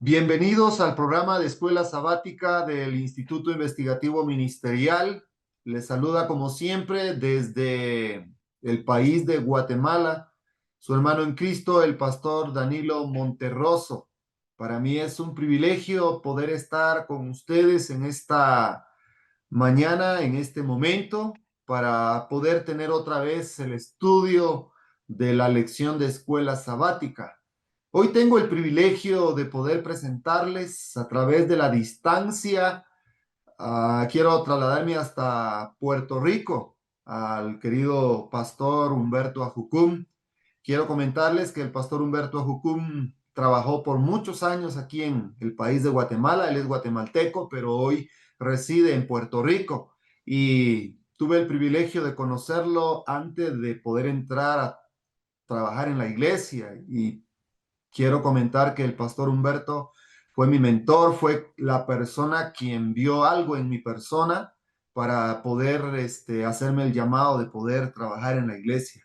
Bienvenidos al programa de Escuela Sabática del Instituto Investigativo Ministerial. Les saluda como siempre desde el país de Guatemala, su hermano en Cristo, el pastor Danilo Monterroso. Para mí es un privilegio poder estar con ustedes en esta mañana, en este momento, para poder tener otra vez el estudio de la lección de Escuela Sabática. Hoy tengo el privilegio de poder presentarles a través de la distancia. Quiero trasladarme hasta Puerto Rico al querido pastor Humberto Ajucum. Quiero comentarles que el pastor Humberto Ajucum trabajó por muchos años aquí en el país de Guatemala. Él es guatemalteco, pero hoy reside en Puerto Rico. Y tuve el privilegio de conocerlo antes de poder entrar a trabajar en la iglesia. Y quiero comentar que el pastor Humberto fue mi mentor, fue la persona quien vio algo en mi persona para poder hacerme el llamado de poder trabajar en la iglesia.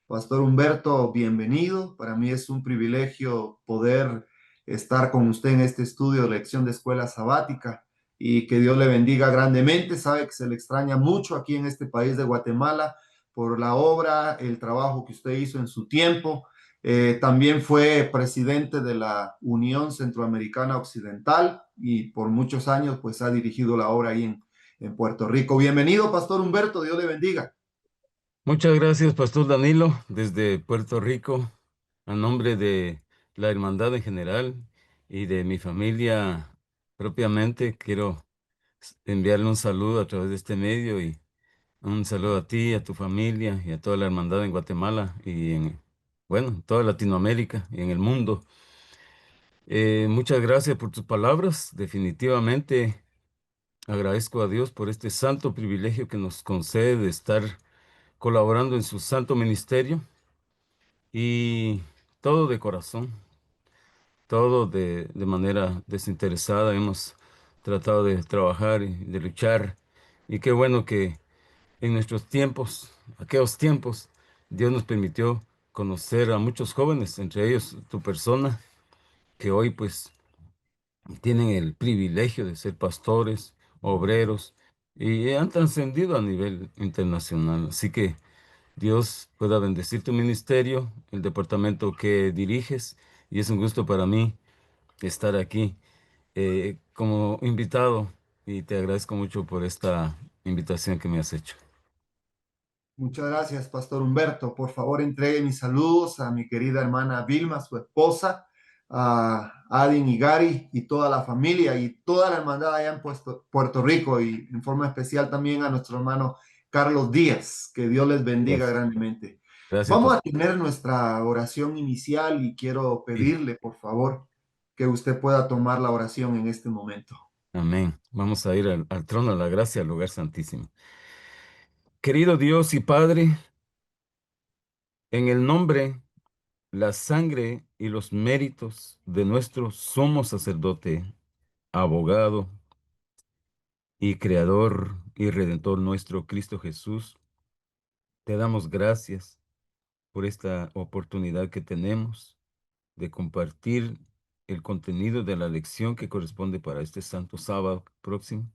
Pastor Humberto, bienvenido. Para mí es un privilegio poder estar con usted en este estudio de lección de escuela sabática y que Dios le bendiga grandemente. Sabe que se le extraña mucho aquí en este país de Guatemala por la obra, el trabajo que usted hizo en su tiempo. También fue presidente de la Unión Centroamericana Occidental y por muchos años pues ha dirigido la obra ahí en Puerto Rico. Bienvenido, Pastor Humberto. Dios le bendiga. Muchas gracias, Pastor Danilo, desde Puerto Rico, a nombre de la hermandad en general y de mi familia propiamente. Quiero enviarle un saludo a través de este medio y un saludo a ti, a tu familia y a toda la hermandad en Guatemala y en toda Latinoamérica y en el mundo. Muchas gracias por tus palabras. Definitivamente agradezco a Dios por este santo privilegio que nos concede de estar colaborando en su santo ministerio. Y todo de corazón, todo de manera desinteresada. Hemos tratado de trabajar y de luchar. Y qué bueno que en nuestros tiempos, aquellos tiempos, Dios nos permitió conocer a muchos jóvenes, entre ellos tu persona, que hoy pues tienen el privilegio de ser pastores, obreros, y han trascendido a nivel internacional. Así que Dios pueda bendecir tu ministerio, el departamento que diriges, y es un gusto para mí estar aquí como invitado y te agradezco mucho por esta invitación que me has hecho. Muchas gracias, Pastor Humberto. Por favor, entregue mis saludos a mi querida hermana Vilma, su esposa, a Adin y Gary y toda la familia y toda la hermandad allá en Puerto Rico y en forma especial también a nuestro hermano Carlos Díaz. Que Dios les bendiga Gracias. grandemente. Gracias, Vamos a pastor. tener nuestra oración inicial y quiero Sí. pedirle, por favor, que usted pueda tomar la oración en este momento. Amén. Vamos a ir al trono de la gracia, al lugar santísimo. Querido Dios y Padre, en el nombre, la sangre y los méritos de nuestro sumo sacerdote, abogado y creador y redentor nuestro Cristo Jesús, te damos gracias por esta oportunidad que tenemos de compartir el contenido de la lección que corresponde para este santo sábado próximo.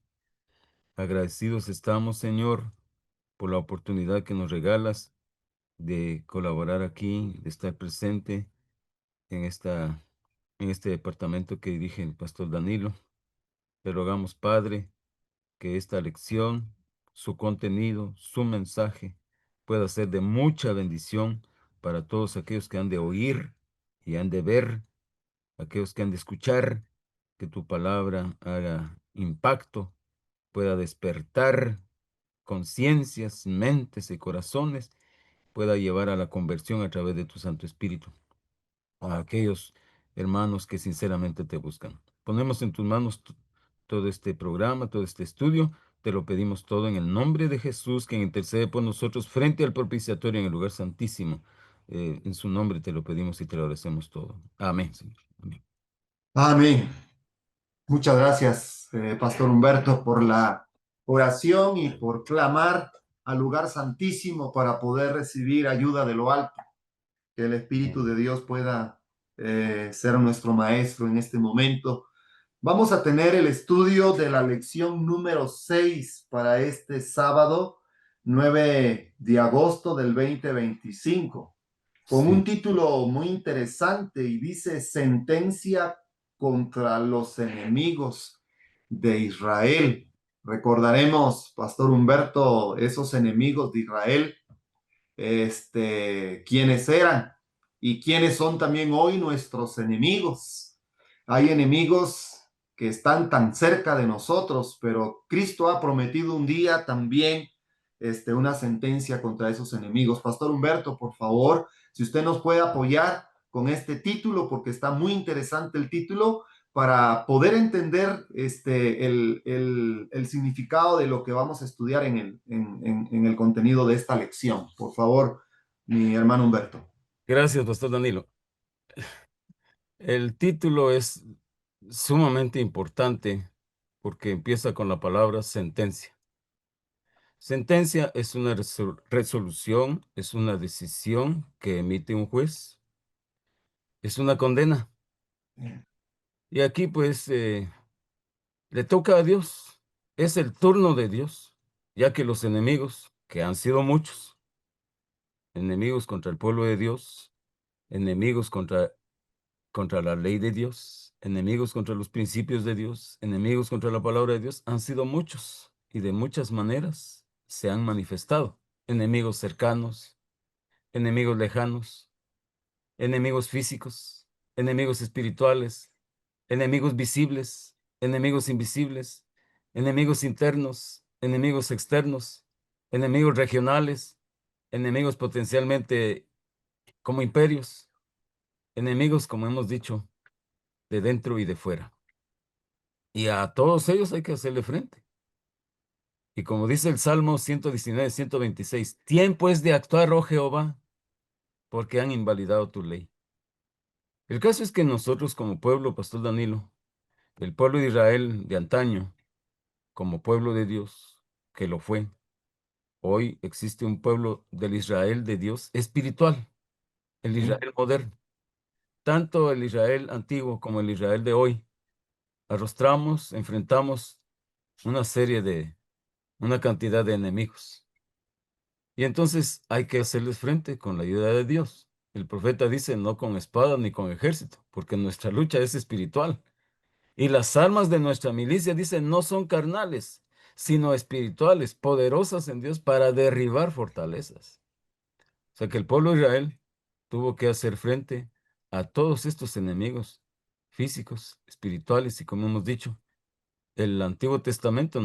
Agradecidos estamos, Señor, por la oportunidad que nos regalas de colaborar aquí, de estar presente en en este departamento que dirige el pastor Danilo. Te rogamos, Padre, que esta lección, su contenido, su mensaje, pueda ser de mucha bendición para todos aquellos que han de oír y han de ver, aquellos que han de escuchar, que tu palabra haga impacto, pueda despertar conciencias, mentes y corazones, pueda llevar a la conversión a través de tu Santo Espíritu a aquellos hermanos que sinceramente te buscan. Ponemos en tus manos todo este programa, todo este estudio. Te lo pedimos todo en el nombre de Jesús, quien intercede por nosotros frente al propiciatorio en el lugar santísimo. En su nombre te lo pedimos y te lo agradecemos todo. Amén, Señor. Amén. Amén. Muchas gracias, Pastor Humberto, por la oración y por clamar al lugar santísimo para poder recibir ayuda de lo alto, que el Espíritu Amén. de Dios pueda ser nuestro maestro en este momento. Vamos a tener el estudio de la lección número 6 para este sábado 9 de agosto del 2025, con un Sí, título muy interesante y dice Sentencia contra los enemigos de Israel. Recordaremos, Pastor Humberto, esos enemigos de Israel, quiénes eran y quiénes son también hoy nuestros enemigos. Hay enemigos que están tan cerca de nosotros, pero Cristo ha prometido un día también una sentencia contra esos enemigos. Pastor Humberto, por favor, si usted nos puede apoyar con este título, porque está muy interesante el título, para poder entender el significado de lo que vamos a estudiar en el contenido de esta lección. Por favor, mi hermano Humberto. gracias, Pastor Danilo. El título es sumamente importante porque empieza con la palabra sentencia. Sentencia es una resolución, es una decisión que emite un juez, es una condena. Y aquí pues le toca a Dios, es el turno de Dios, ya que los enemigos, que han sido muchos, enemigos contra el pueblo de Dios, enemigos contra la ley de Dios, enemigos contra los principios de Dios, enemigos contra la palabra de Dios, han sido muchos y de muchas maneras se han manifestado. Enemigos cercanos, enemigos lejanos, enemigos físicos, enemigos espirituales, enemigos visibles, enemigos invisibles, enemigos internos, enemigos externos, enemigos regionales, enemigos potencialmente como imperios, enemigos, como hemos dicho, de dentro y de fuera. Y a todos ellos hay que hacerle frente. Y como dice el Salmo 119, 126, tiempo es de actuar, oh Jehová, porque han invalidado tu ley. El caso es que nosotros como pueblo, Pastor Danilo, el pueblo de Israel de antaño, como pueblo de Dios, que lo fue, hoy existe un pueblo del Israel de Dios espiritual, el Israel moderno. Tanto el Israel antiguo como el Israel de hoy, arrostramos, enfrentamos una serie de, una cantidad de enemigos. Y entonces hay que hacerles frente con la ayuda de Dios. El profeta dice, no con espada ni con ejército, porque nuestra lucha es espiritual. Y las armas de nuestra milicia, dice, no son carnales, sino espirituales, poderosas en Dios para derribar fortalezas. O sea que el pueblo de Israel tuvo que hacer frente a todos estos enemigos físicos, espirituales, y como hemos dicho, el Antiguo Testamento,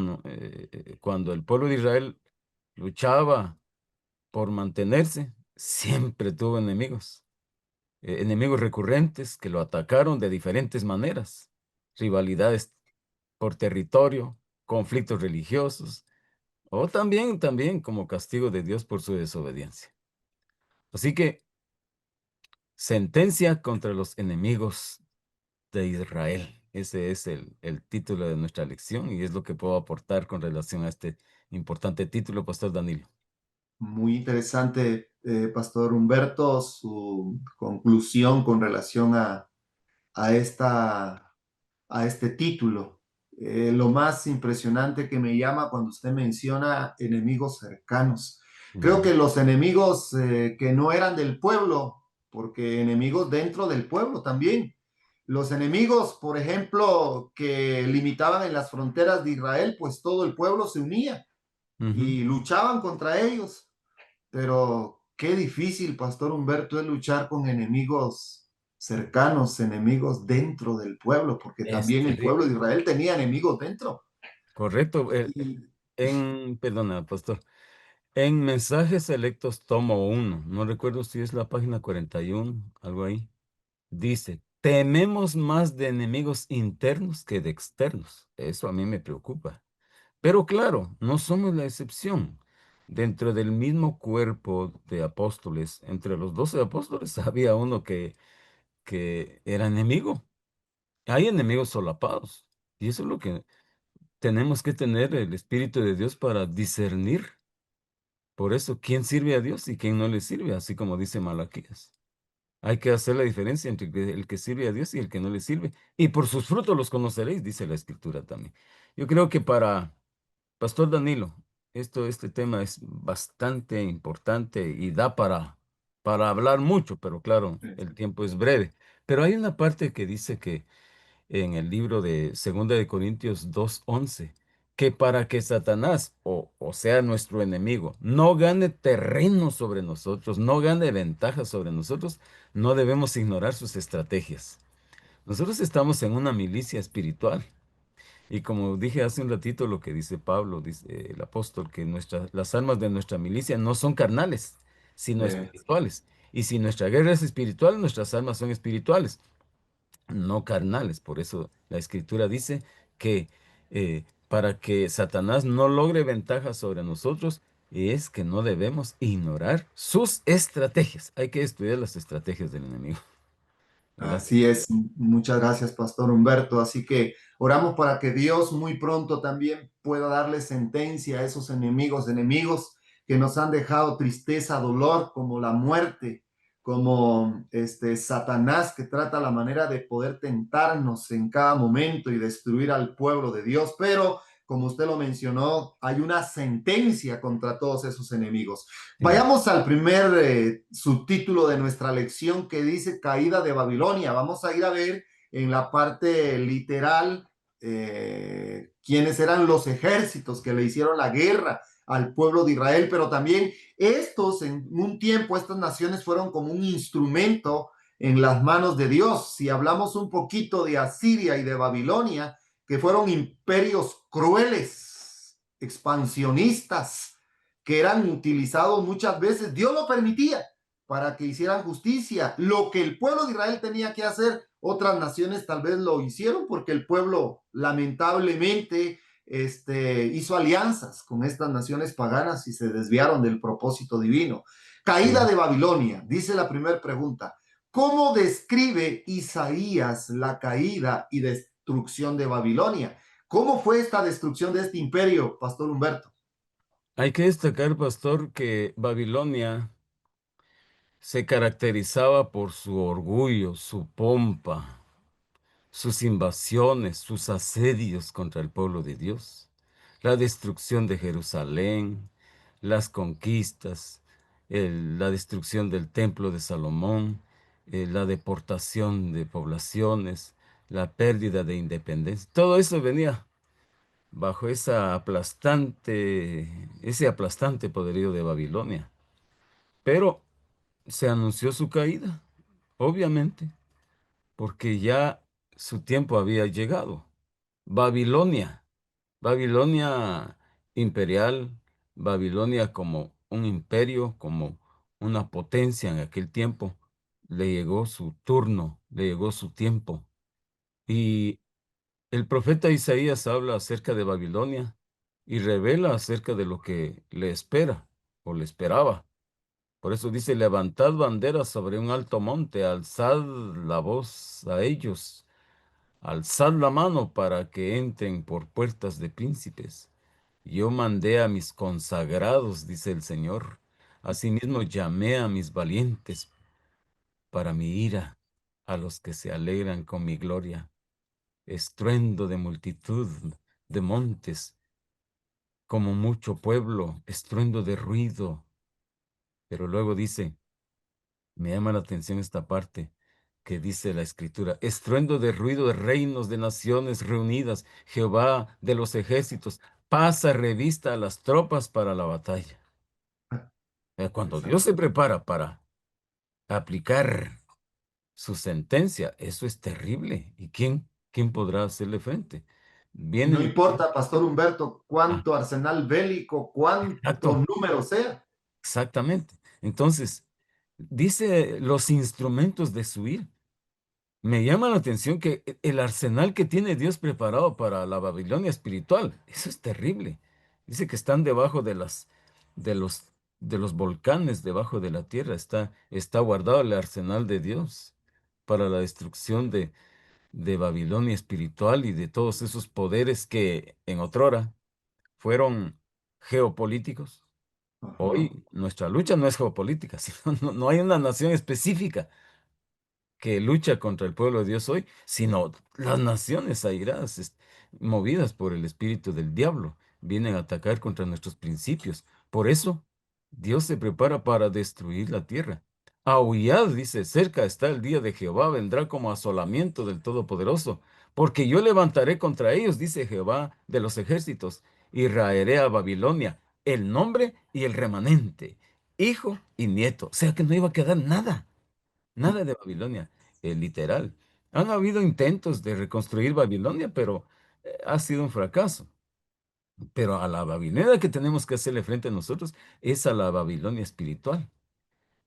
cuando el pueblo de Israel luchaba por mantenerse, siempre tuvo enemigos, enemigos recurrentes que lo atacaron de diferentes maneras, rivalidades por territorio, conflictos religiosos, o también como castigo de Dios por su desobediencia. Así que sentencia contra los enemigos de Israel. Ese es el título de nuestra lección y es lo que puedo aportar con relación a este importante título, Pastor Danilo. Muy interesante, Pastor Humberto, su conclusión con relación a, esta, a este título. Lo más impresionante que me llama cuando usted menciona enemigos cercanos. Creo Ujú, que los enemigos que no eran del pueblo, porque enemigos dentro del pueblo también. Los enemigos, por ejemplo, que limitaban en las fronteras de Israel, pues todo el pueblo se unía ujú. y luchaban contra ellos. Pero qué difícil, Pastor Humberto, es luchar con enemigos cercanos, enemigos dentro del pueblo, porque Es también el pueblo terrible. de Israel tenía enemigos dentro. Correcto. Y Perdona, pastor, en Mensajes Selectos, tomo uno, no recuerdo si es la página 41, algo ahí, dice, tememos más de enemigos internos que de externos. Eso a mí me preocupa. Pero claro, no somos la excepción. Dentro del mismo cuerpo de apóstoles, entre los 12 apóstoles, había uno que era enemigo. Hay enemigos solapados. Y eso es lo que tenemos que tener el Espíritu de Dios para discernir. Por eso, ¿quién sirve a Dios y quién no le sirve? Así como dice Malaquías. Hay que hacer la diferencia entre el que sirve a Dios y el que no le sirve. Y por sus frutos los conoceréis, dice la Escritura también. Yo creo que para Pastor Danilo, este tema es bastante importante y da para hablar mucho, pero claro, el tiempo es breve. Pero hay una parte que dice que en el libro de Segunda de Corintios 2:11, que para que Satanás, o sea, nuestro enemigo, no gane terreno sobre nosotros, no gane ventaja sobre nosotros, no debemos ignorar sus estrategias. Nosotros estamos en una milicia espiritual. Y como dije hace un ratito, lo que dice Pablo, dice el apóstol, que las armas de nuestra milicia no son carnales, sino Eh, espirituales. Y si nuestra guerra es espiritual, nuestras armas son espirituales, no carnales. Por eso la escritura dice que para que Satanás no logre ventaja sobre nosotros, es que no debemos ignorar sus estrategias. Hay que estudiar las estrategias del enemigo, ¿verdad? Así es, muchas gracias, Pastor Humberto. Así que oramos para que Dios muy pronto también pueda darle sentencia a esos enemigos que nos han dejado tristeza, dolor, como la muerte, como este Satanás que trata la manera de poder tentarnos en cada momento y destruir al pueblo de Dios. Pero, como usted lo mencionó, hay una sentencia contra todos esos enemigos. Sí. Vayamos al primer subtítulo de nuestra lección que dice caída de Babilonia. Vamos a ir a ver en la parte literal quiénes eran los ejércitos que le hicieron la guerra al pueblo de Israel, pero también estos en un tiempo, estas naciones fueron como un instrumento en las manos de Dios. Si hablamos un poquito de Asiria y de Babilonia, que fueron imperios crueles, expansionistas, que eran utilizados muchas veces, Dios lo permitía para que hicieran justicia. Lo que el pueblo de Israel tenía que hacer, otras naciones tal vez lo hicieron porque el pueblo lamentablemente hizo alianzas con estas naciones paganas y se desviaron del propósito divino. Caída Sí. de Babilonia, dice la primera pregunta. ¿Cómo describe Isaías la caída y destrucción de Babilonia? ¿Cómo fue esta destrucción de este imperio, Pastor Humberto? Hay que destacar, pastor, que Babilonia se caracterizaba por su orgullo, su pompa, sus invasiones, sus asedios contra el pueblo de Dios, la destrucción de Jerusalén, las conquistas, la destrucción del templo de Salomón, la deportación de poblaciones, la pérdida de independencia. Todo eso venía bajo ese aplastante poderío de Babilonia. Pero se anunció su caída, obviamente, porque ya su tiempo había llegado. Babilonia, Babilonia imperial, Babilonia como un imperio, como una potencia en aquel tiempo, le llegó su turno, le llegó su tiempo. Y el profeta Isaías habla acerca de Babilonia y revela acerca de lo que le espera o le esperaba. Por eso dice, levantad banderas sobre un alto monte, alzad la voz a ellos, alzad la mano para que entren por puertas de príncipes. Yo mandé a mis consagrados, dice el Señor. Asimismo llamé a mis valientes para mi ira, a los que se alegran con mi gloria. Estruendo de multitud de montes, como mucho pueblo, estruendo de ruido. Pero luego dice, me llama la atención esta parte que dice la escritura, estruendo de ruido de reinos, de naciones reunidas, Jehová de los ejércitos, pasa revista a las tropas para la batalla. Cuando Dios se prepara para aplicar su sentencia, eso es terrible. ¿Y quién podrá hacerle frente? Y no Vienen, importa, Pastor Humberto, ah, cuánto arsenal bélico, cuánto exacto, número sea. exactamente. Entonces, dice los instrumentos de su ira. Me llama la atención que el arsenal que tiene Dios preparado para la Babilonia espiritual, eso es terrible. Dice que están debajo de los, de los volcanes, debajo de la tierra, está guardado el arsenal de Dios para la destrucción de Babilonia espiritual y de todos esos poderes que en otrora fueron geopolíticos. Ajá. Hoy nuestra lucha no es geopolítica, sino no hay una nación específica que lucha contra el pueblo de Dios hoy, sino las naciones airadas, movidas por el espíritu del diablo, vienen a atacar contra nuestros principios. Por eso, Dios se prepara para destruir la tierra. Aullad, dice, cerca está el día de Jehová, vendrá como asolamiento del Todopoderoso, porque yo levantaré contra ellos, dice Jehová de los ejércitos, y raeré a Babilonia el nombre y el remanente, hijo y nieto. O sea que no iba a quedar nada, nada de Babilonia, literal. Han habido intentos de reconstruir Babilonia, pero ha sido un fracaso. Pero a la Babilonia que tenemos que hacerle frente a nosotros es a la Babilonia espiritual.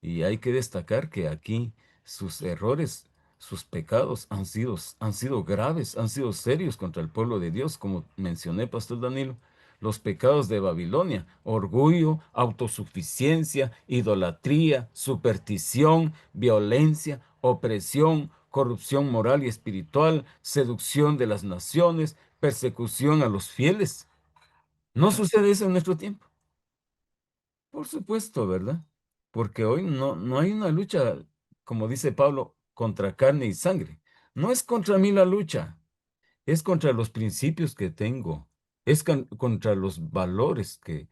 Y hay que destacar que aquí sus errores, sus pecados han sido graves, han sido serios contra el pueblo de Dios, como mencioné, Pastor Danilo. Los pecados de Babilonia, orgullo, autosuficiencia, idolatría, superstición, violencia, opresión, corrupción moral y espiritual, seducción de las naciones, persecución a los fieles. ¿No sucede eso en nuestro tiempo? Por supuesto, ¿verdad? Porque hoy no hay una lucha, como dice Pablo, contra carne y sangre. No es contra mí la lucha, es contra los principios que tengo, es contra los valores que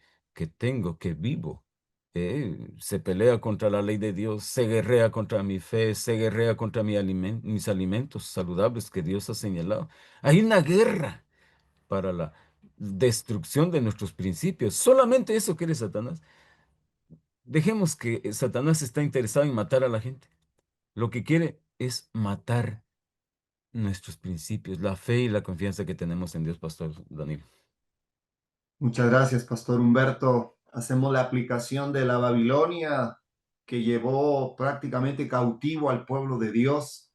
tengo, que vivo. Se pelea contra la ley de Dios, se guerrea contra mi fe, se guerrea contra mis alimentos saludables que Dios ha señalado. Hay una guerra para la destrucción de nuestros principios. Solamente eso quiere Satanás. Dejemos que Satanás está interesado en matar a la gente. Lo que quiere es matar nuestros principios, la fe y la confianza que tenemos en Dios, Pastor Danilo. Muchas gracias, Pastor Humberto. Hacemos la aplicación de la Babilonia que llevó prácticamente cautivo al pueblo de Dios,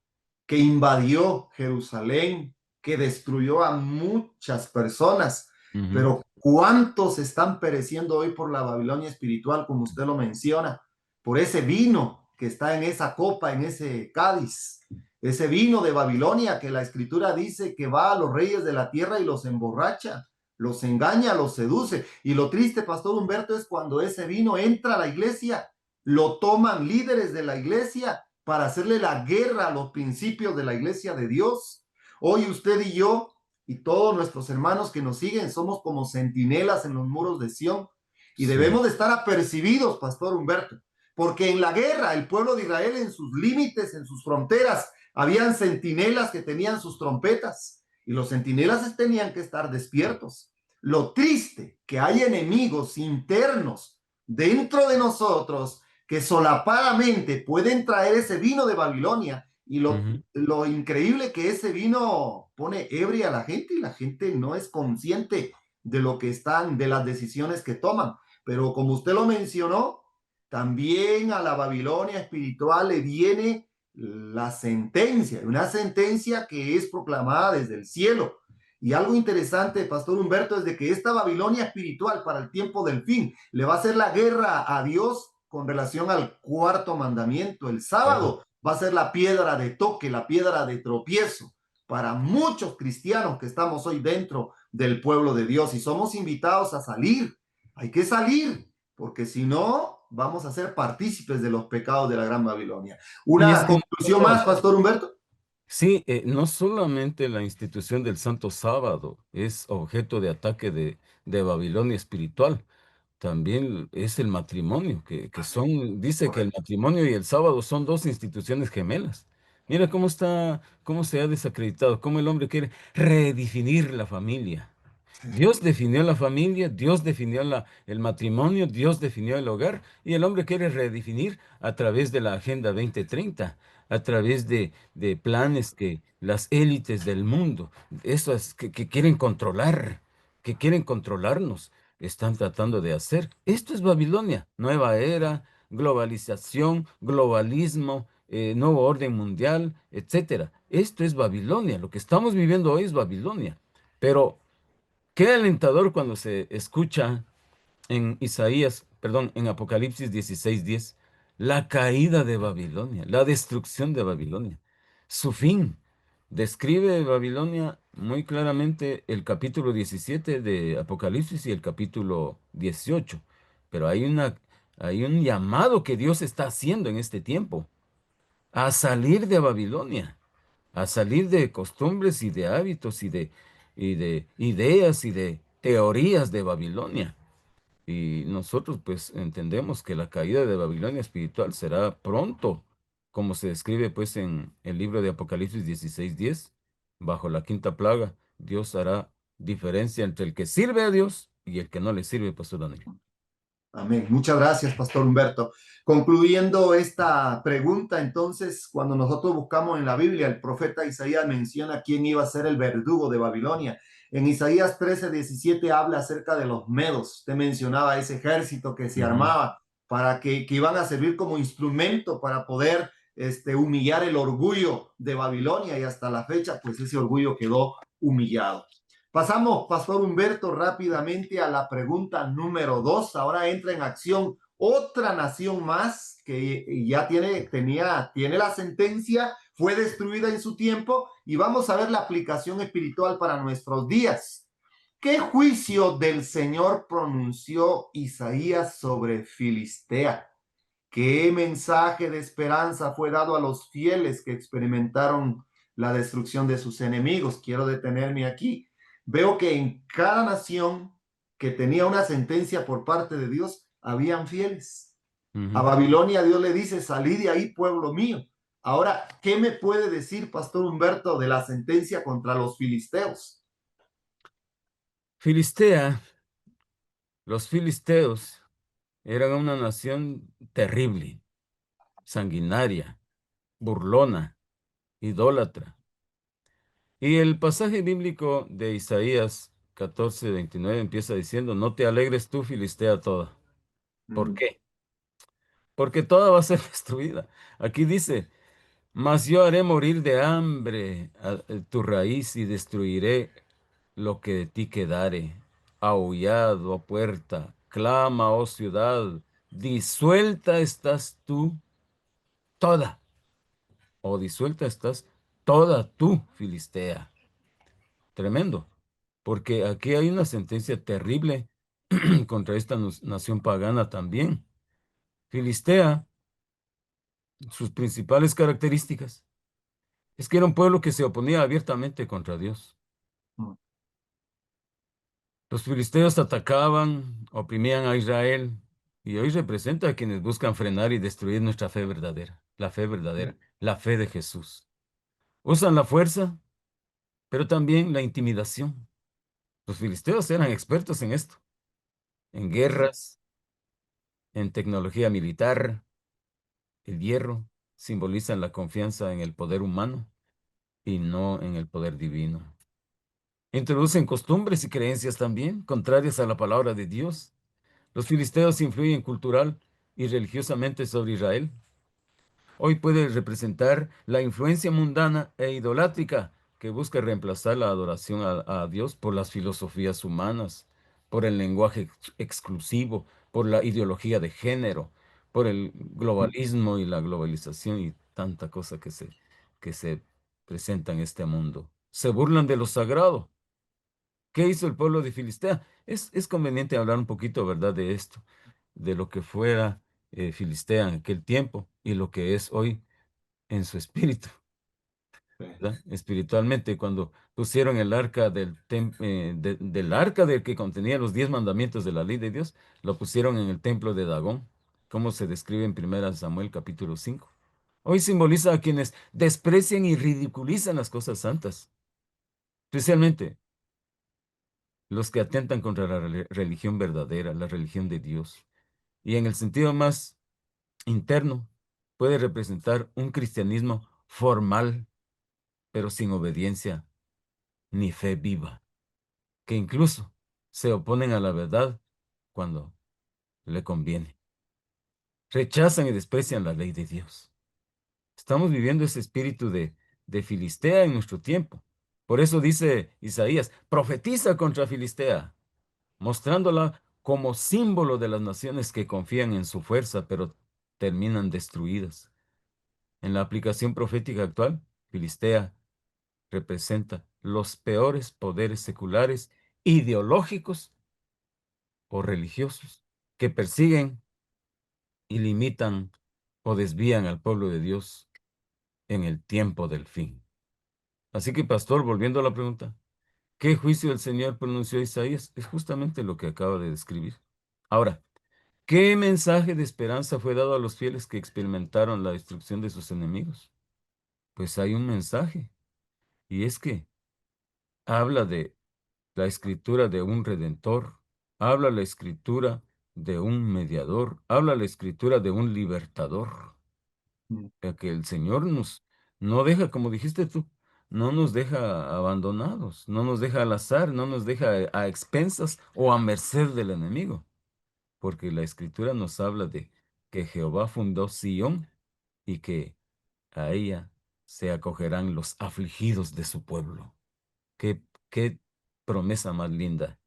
que invadió Jerusalén, que destruyó a muchas personas. Ujú, Pero ¿cuántos están pereciendo hoy por la Babilonia espiritual, como usted lo menciona? Por ese vino que está en esa copa, en ese cáliz. Ese vino de Babilonia que la escritura dice que va a los reyes de la tierra y los emborracha, los engaña, los seduce. Y lo triste, Pastor Humberto, es cuando ese vino entra a la iglesia, lo toman líderes de la iglesia para hacerle la guerra a los principios de la iglesia de Dios. Hoy usted y yo y todos nuestros hermanos que nos siguen somos como centinelas en los muros de Sión y sí. debemos de estar apercibidos, Pastor Humberto, porque en la guerra el pueblo de Israel en sus límites, en sus fronteras, habían centinelas que tenían sus trompetas y los centinelas tenían que estar despiertos. Lo triste que hay enemigos internos dentro de nosotros que solapadamente pueden traer ese vino de Babilonia y Ujú. lo increíble que ese vino pone ebria a la gente y la gente no es consciente de lo que están, de las decisiones que toman. Pero como usted lo mencionó, también a la Babilonia espiritual le viene la sentencia, una sentencia que es proclamada desde el cielo. Y algo interesante, Pastor Humberto, es de que esta Babilonia espiritual para el tiempo del fin le va a hacer la guerra a Dios con relación al cuarto mandamiento. El Claro. sábado va a ser la piedra de toque, la piedra de tropiezo para muchos cristianos que estamos hoy dentro del pueblo de Dios y somos invitados a salir. Hay que salir, porque si no, vamos a ser partícipes de los pecados de la Gran Babilonia. Y es Una que conclusión más, Pastor Humberto. sí, no solamente la institución del Santo Sábado es objeto de ataque de Babilonia espiritual, también es el matrimonio, que son, dice que el Correcto. matrimonio y el sábado son dos instituciones gemelas. Mira cómo está, cómo se ha desacreditado, cómo el hombre quiere redefinir la familia. Dios definió la familia, Dios definió el matrimonio, Dios definió el hogar y el hombre quiere redefinir a través de la Agenda 2030, a través de planes que las élites del mundo, esas que quieren controlar, que quieren controlarnos, están tratando de hacer. Esto es Babilonia, nueva era, globalización, globalismo, nuevo orden mundial, etcétera. Esto es Babilonia, lo que estamos viviendo hoy es Babilonia. Pero qué alentador cuando se escucha en Isaías, perdón, en Apocalipsis 16:10, la caída de Babilonia, la destrucción de Babilonia, su fin. Describe Babilonia muy claramente el capítulo 17 de Apocalipsis y el capítulo 18. Pero hay un llamado que Dios está haciendo en este tiempo. a salir de Babilonia, a salir de costumbres y de hábitos y de ideas y de teorías de Babilonia. Y nosotros pues entendemos que la caída de Babilonia espiritual será pronto, como se describe pues en el libro de Apocalipsis 16:10, bajo la quinta plaga, Dios hará diferencia entre el que sirve a Dios y el que no le sirve, Pastor Daniel. Amén. Muchas gracias, Pastor Humberto. Concluyendo esta pregunta, entonces, cuando nosotros buscamos en la Biblia, el profeta Isaías menciona quién iba a ser el verdugo de Babilonia. En Isaías 13:17 habla acerca de los medos. Usted mencionaba ese ejército que se Ujú. armaba para que iban a servir como instrumento para poder humillar el orgullo de Babilonia, y hasta la fecha, pues ese orgullo quedó humillado. Pasamos, Pastor Humberto, rápidamente a la pregunta número 2. Ahora entra en acción otra nación más que ya tiene la sentencia, fue destruida en su tiempo, y vamos a ver la aplicación espiritual para nuestros días. ¿Qué juicio del Señor pronunció Isaías sobre Filistea? ¿Qué mensaje de esperanza fue dado a los fieles que experimentaron la destrucción de sus enemigos? Quiero detenerme aquí. Veo que en cada nación que tenía una sentencia por parte de Dios, habían fieles. A Ujú. Babilonia Dios le dice, salí de ahí, pueblo mío. Ahora, ¿qué me puede decir, Pastor Humberto, de la sentencia contra los filisteos? Filistea, los filisteos eran una nación terrible, sanguinaria, burlona, idólatra. Y el pasaje bíblico de Isaías 14:29 empieza diciendo, no te alegres tú, Filistea toda. ¿Por Mm, qué? Porque toda va a ser destruida. Aquí dice, mas yo haré morir de hambre a tu raíz y destruiré lo que de ti quedare. Aullad, oh puerta, clama, oh ciudad, disuelta estás tú toda, o disuelta estás toda tú, Filistea. Tremendo, porque aquí hay una sentencia terrible contra esta nación pagana también. Filistea, sus principales características es que era un pueblo que se oponía abiertamente contra Dios. mm, Los filisteos atacaban, oprimían a Israel y hoy representa a quienes buscan frenar y destruir nuestra fe verdadera, la fe de Jesús. Usan la fuerza, pero también la intimidación. Los filisteos eran expertos en esto, en guerras, en tecnología militar. El hierro simboliza la confianza en el poder humano y no en el poder divino. Introducen costumbres y creencias también contrarias a la palabra de Dios. Los filisteos influyen cultural y religiosamente sobre Israel. Hoy puede representar la influencia mundana e idolátrica que busca reemplazar la adoración a Dios por las filosofías humanas, por el lenguaje exclusivo, por la ideología de género, por el mm, globalismo y la globalización y tanta cosa que se presenta en este mundo. Se burlan de lo sagrado. ¿Qué hizo el pueblo de Filistea? Es conveniente hablar un poquito, ¿verdad?, de esto, de lo que fuera Filistea en aquel tiempo y lo que es hoy en su espíritu, ¿verdad? Espiritualmente, cuando pusieron el arca del arca del que contenía los 10 mandamientos de la ley de Dios, lo pusieron en el templo de Dagón, como se describe en 1 Samuel capítulo 5. Hoy simboliza a quienes desprecian y ridiculizan las cosas santas, especialmente los que atentan contra la religión verdadera, la religión de Dios. Y en el sentido más interno, puede representar un cristianismo formal, pero sin obediencia ni fe viva, que incluso se oponen a la verdad cuando le conviene. Rechazan y desprecian la ley de Dios. Estamos viviendo ese espíritu de Filistea en nuestro tiempo. Por eso dice Isaías, profetiza contra Filistea, mostrándola como símbolo de las naciones que confían en su fuerza, pero terminan destruidas. En la aplicación profética actual, Filistea representa los peores poderes seculares, ideológicos o religiosos que persiguen y limitan o desvían al pueblo de Dios. en el tiempo del fin. Así que, pastor, volviendo a la pregunta, ¿qué juicio el Señor pronunció a Isaías? Es justamente lo que acaba de describir. Ahora, ¿qué mensaje de esperanza fue dado a los fieles que experimentaron la destrucción de sus enemigos? Pues hay un mensaje, y es que habla de la escritura de un redentor, habla la escritura de un mediador, habla la escritura de un libertador. Mm. Ya que el Señor nos no deja, como dijiste tú, no nos deja abandonados, no nos deja al azar, no nos deja a expensas o a merced del enemigo, porque la escritura nos habla de que Jehová fundó Sión y que a ella se acogerán los afligidos de su pueblo. Qué, qué promesa más linda,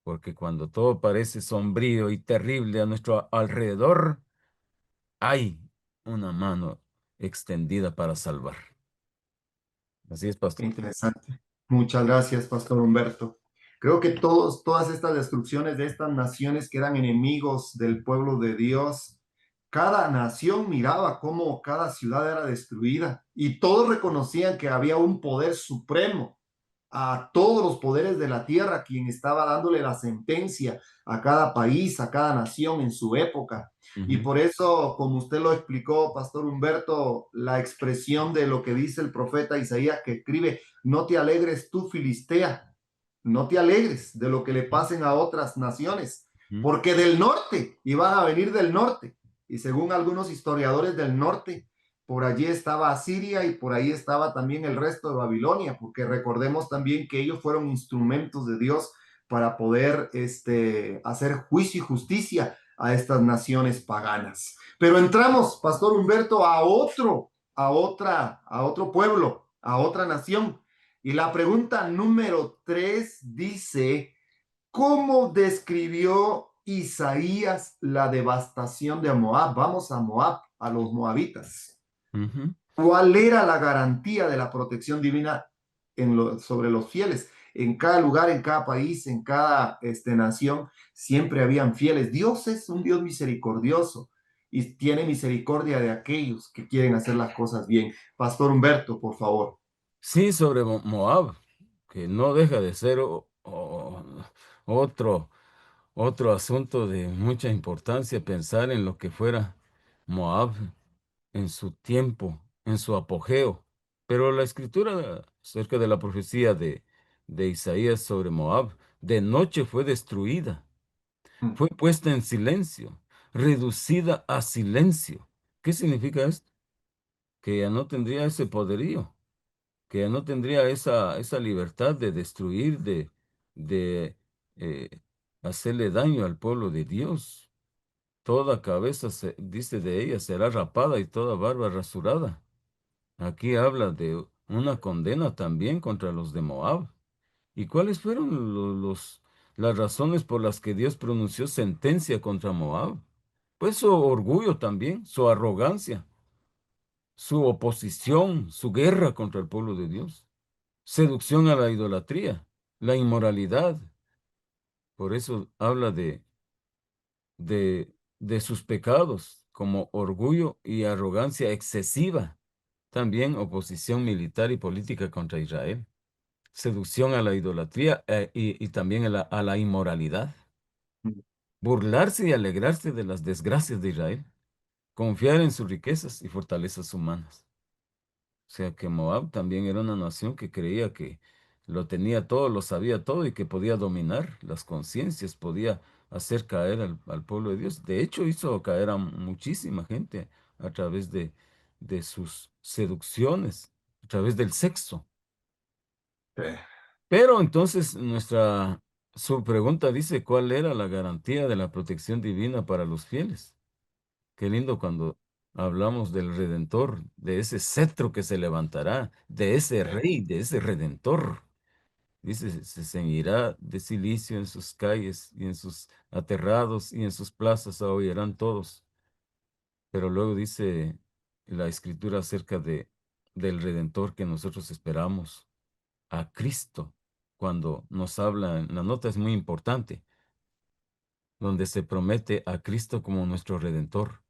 porque cuando todo parece sombrío y terrible a nuestro alrededor, hay una mano extendida para salvar. Así es, Qué pastor. interesante. Muchas gracias, Pastor Humberto. Creo que todas estas destrucciones de estas naciones que eran enemigos del pueblo de Dios, cada nación miraba cómo cada ciudad era destruida y todos reconocían que había un poder supremo a todos los poderes de la tierra, quien estaba dándole la sentencia a cada país, a cada nación en su época. Y Ujú, por eso, como usted lo explicó, Pastor Humberto, la expresión de lo que dice el profeta Isaías que escribe, no te alegres tú, Filistea, no te alegres de lo que le pasen a otras naciones, ujú. porque del norte iban a venir del norte. Y según algunos historiadores del norte, por allí estaba Asiria y por ahí estaba también el resto de Babilonia, porque recordemos también que ellos fueron instrumentos de Dios para poder hacer juicio y justicia a estas naciones paganas. Pero entramos, Pastor Humberto, a otro pueblo, a otra nación. Y la pregunta número 3 dice, ¿cómo describió Isaías la devastación de Moab? Vamos a Moab, a los moabitas. Ujú. ¿Cuál era la garantía de la protección divina sobre los fieles? En cada lugar, en cada país, en cada nación, siempre habían fieles. Dios es un Dios misericordioso y tiene misericordia de aquellos que quieren hacer las cosas bien. Pastor Humberto, por favor. Sí, sobre Moab, que no deja de ser otro, otro asunto de mucha importancia pensar en lo que fuera Moab en su tiempo, en su apogeo. Pero la escritura acerca de la profecía de Isaías sobre Moab, de noche fue destruida, Mm, fue puesta en silencio, reducida a silencio. ¿Qué significa esto? Que ya no tendría ese poderío, que ya no tendría esa libertad de destruir, de eh, hacerle daño al pueblo de Dios. Toda cabeza, dice de ella, será rapada y toda barba rasurada. Aquí habla de una condena también contra los de Moab. ¿Y cuáles fueron las razones por las que Dios pronunció sentencia contra Moab? Pues su orgullo también, su arrogancia, su oposición, su guerra contra el pueblo de Dios, seducción a la idolatría, la inmoralidad. Por eso habla de sus pecados como orgullo y arrogancia excesiva. También oposición militar y política contra Israel, seducción a la idolatría y también a la inmoralidad, mm, burlarse y alegrarse de las desgracias de Israel, confiar en sus riquezas y fortalezas humanas. O sea que Moab también era una nación que creía que lo tenía todo, lo sabía todo y que podía dominar las conciencias, podía hacer caer al pueblo de Dios. De hecho, hizo caer a muchísima gente a través de sus seducciones, a través del sexo. eh, Pero entonces su pregunta dice, ¿cuál era la garantía de la protección divina para los fieles? Qué lindo cuando hablamos del Redentor, de ese cetro que se levantará, de ese eh, rey, de ese Redentor. Dice, se ceñirá de cilicio en sus calles y en sus aterrados y en sus plazas oirán todos. Pero luego dice la escritura acerca del Redentor que nosotros esperamos a Cristo. Cuando nos habla, la nota es muy importante, donde se promete a Cristo como nuestro Redentor.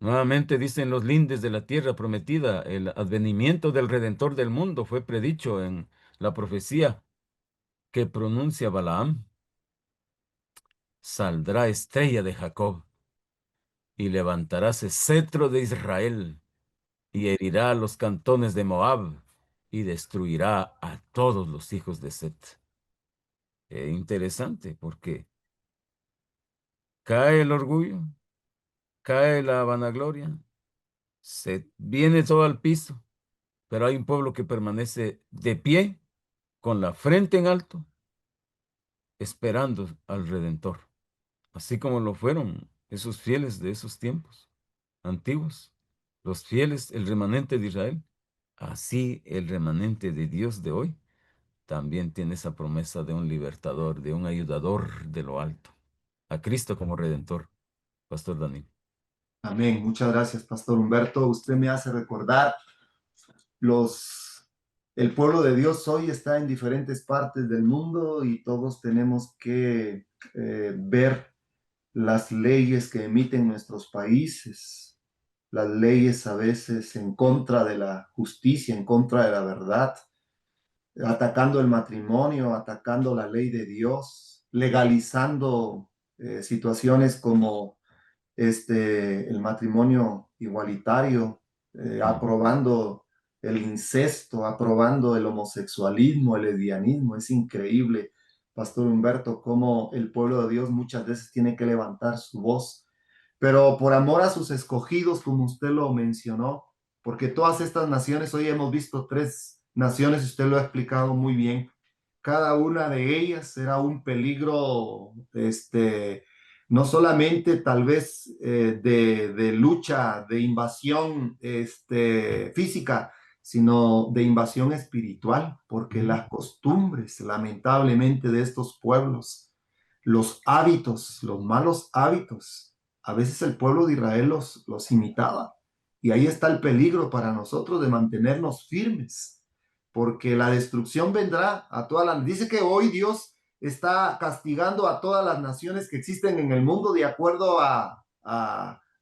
Nuevamente dicen los lindes de la tierra prometida, el advenimiento del Redentor del mundo fue predicho en la profecía que pronuncia Balaam. Saldrá estrella de Jacob y levantaráse cetro de Israel y herirá a los cantones de Moab y destruirá a todos los hijos de Set. Interesante porque cae el orgullo, cae la vanagloria, se viene todo al piso, pero hay un pueblo que permanece de pie, con la frente en alto, esperando al Redentor, así como lo fueron esos fieles de esos tiempos antiguos, los fieles, el remanente de Israel. Así el remanente de Dios de hoy también tiene esa promesa de un libertador, de un ayudador de lo alto, a Cristo como Redentor, Pastor Daniel. Amén. Muchas gracias, Pastor Humberto. Usted me hace recordar el pueblo de Dios hoy está en diferentes partes del mundo y todos tenemos que ver las leyes que emiten nuestros países, las leyes a veces en contra de la justicia, en contra de la verdad, atacando el matrimonio, atacando la ley de Dios, legalizando situaciones como el matrimonio igualitario, Mm. aprobando el incesto, aprobando el homosexualismo, el lesbianismo. Es increíble, Pastor Humberto, cómo el pueblo de Dios muchas veces tiene que levantar su voz, pero por amor a sus escogidos, como usted lo mencionó, porque todas estas naciones, hoy hemos visto tres naciones, usted lo ha explicado muy bien, cada una de ellas era un peligro, no solamente tal vez de lucha, de invasión física, sino de invasión espiritual, porque Ujú. las costumbres, lamentablemente, de estos pueblos, los hábitos, los malos hábitos, a veces el pueblo de Israel los imitaba. Y ahí está el peligro para nosotros de mantenernos firmes, porque la destrucción vendrá a todas las... Dice que hoy Dios está castigando a todas las naciones que existen en el mundo de acuerdo a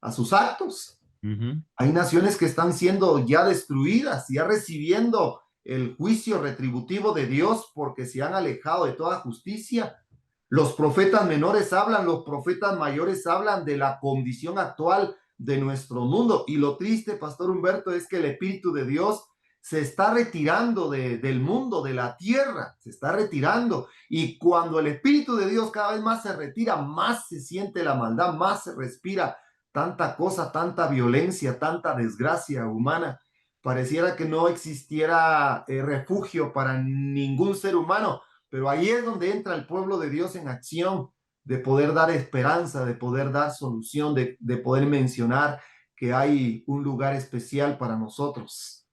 sus actos. Ujú. Hay naciones que están siendo ya destruidas, ya recibiendo el juicio retributivo de Dios porque se han alejado de toda justicia. Los profetas menores hablan, los profetas mayores hablan de la condición actual de nuestro mundo. Y lo triste, Pastor Humberto, es que el Espíritu de Dios se está retirando del mundo, de la tierra, se está retirando. Y cuando el Espíritu de Dios cada vez más se retira, más se siente la maldad, más se respira tanta cosa, tanta violencia, tanta desgracia humana. Pareciera que no existiera refugio para ningún ser humano, pero ahí es donde entra el pueblo de Dios en acción, de poder dar esperanza, de poder dar solución, de poder mencionar que hay un lugar especial para nosotros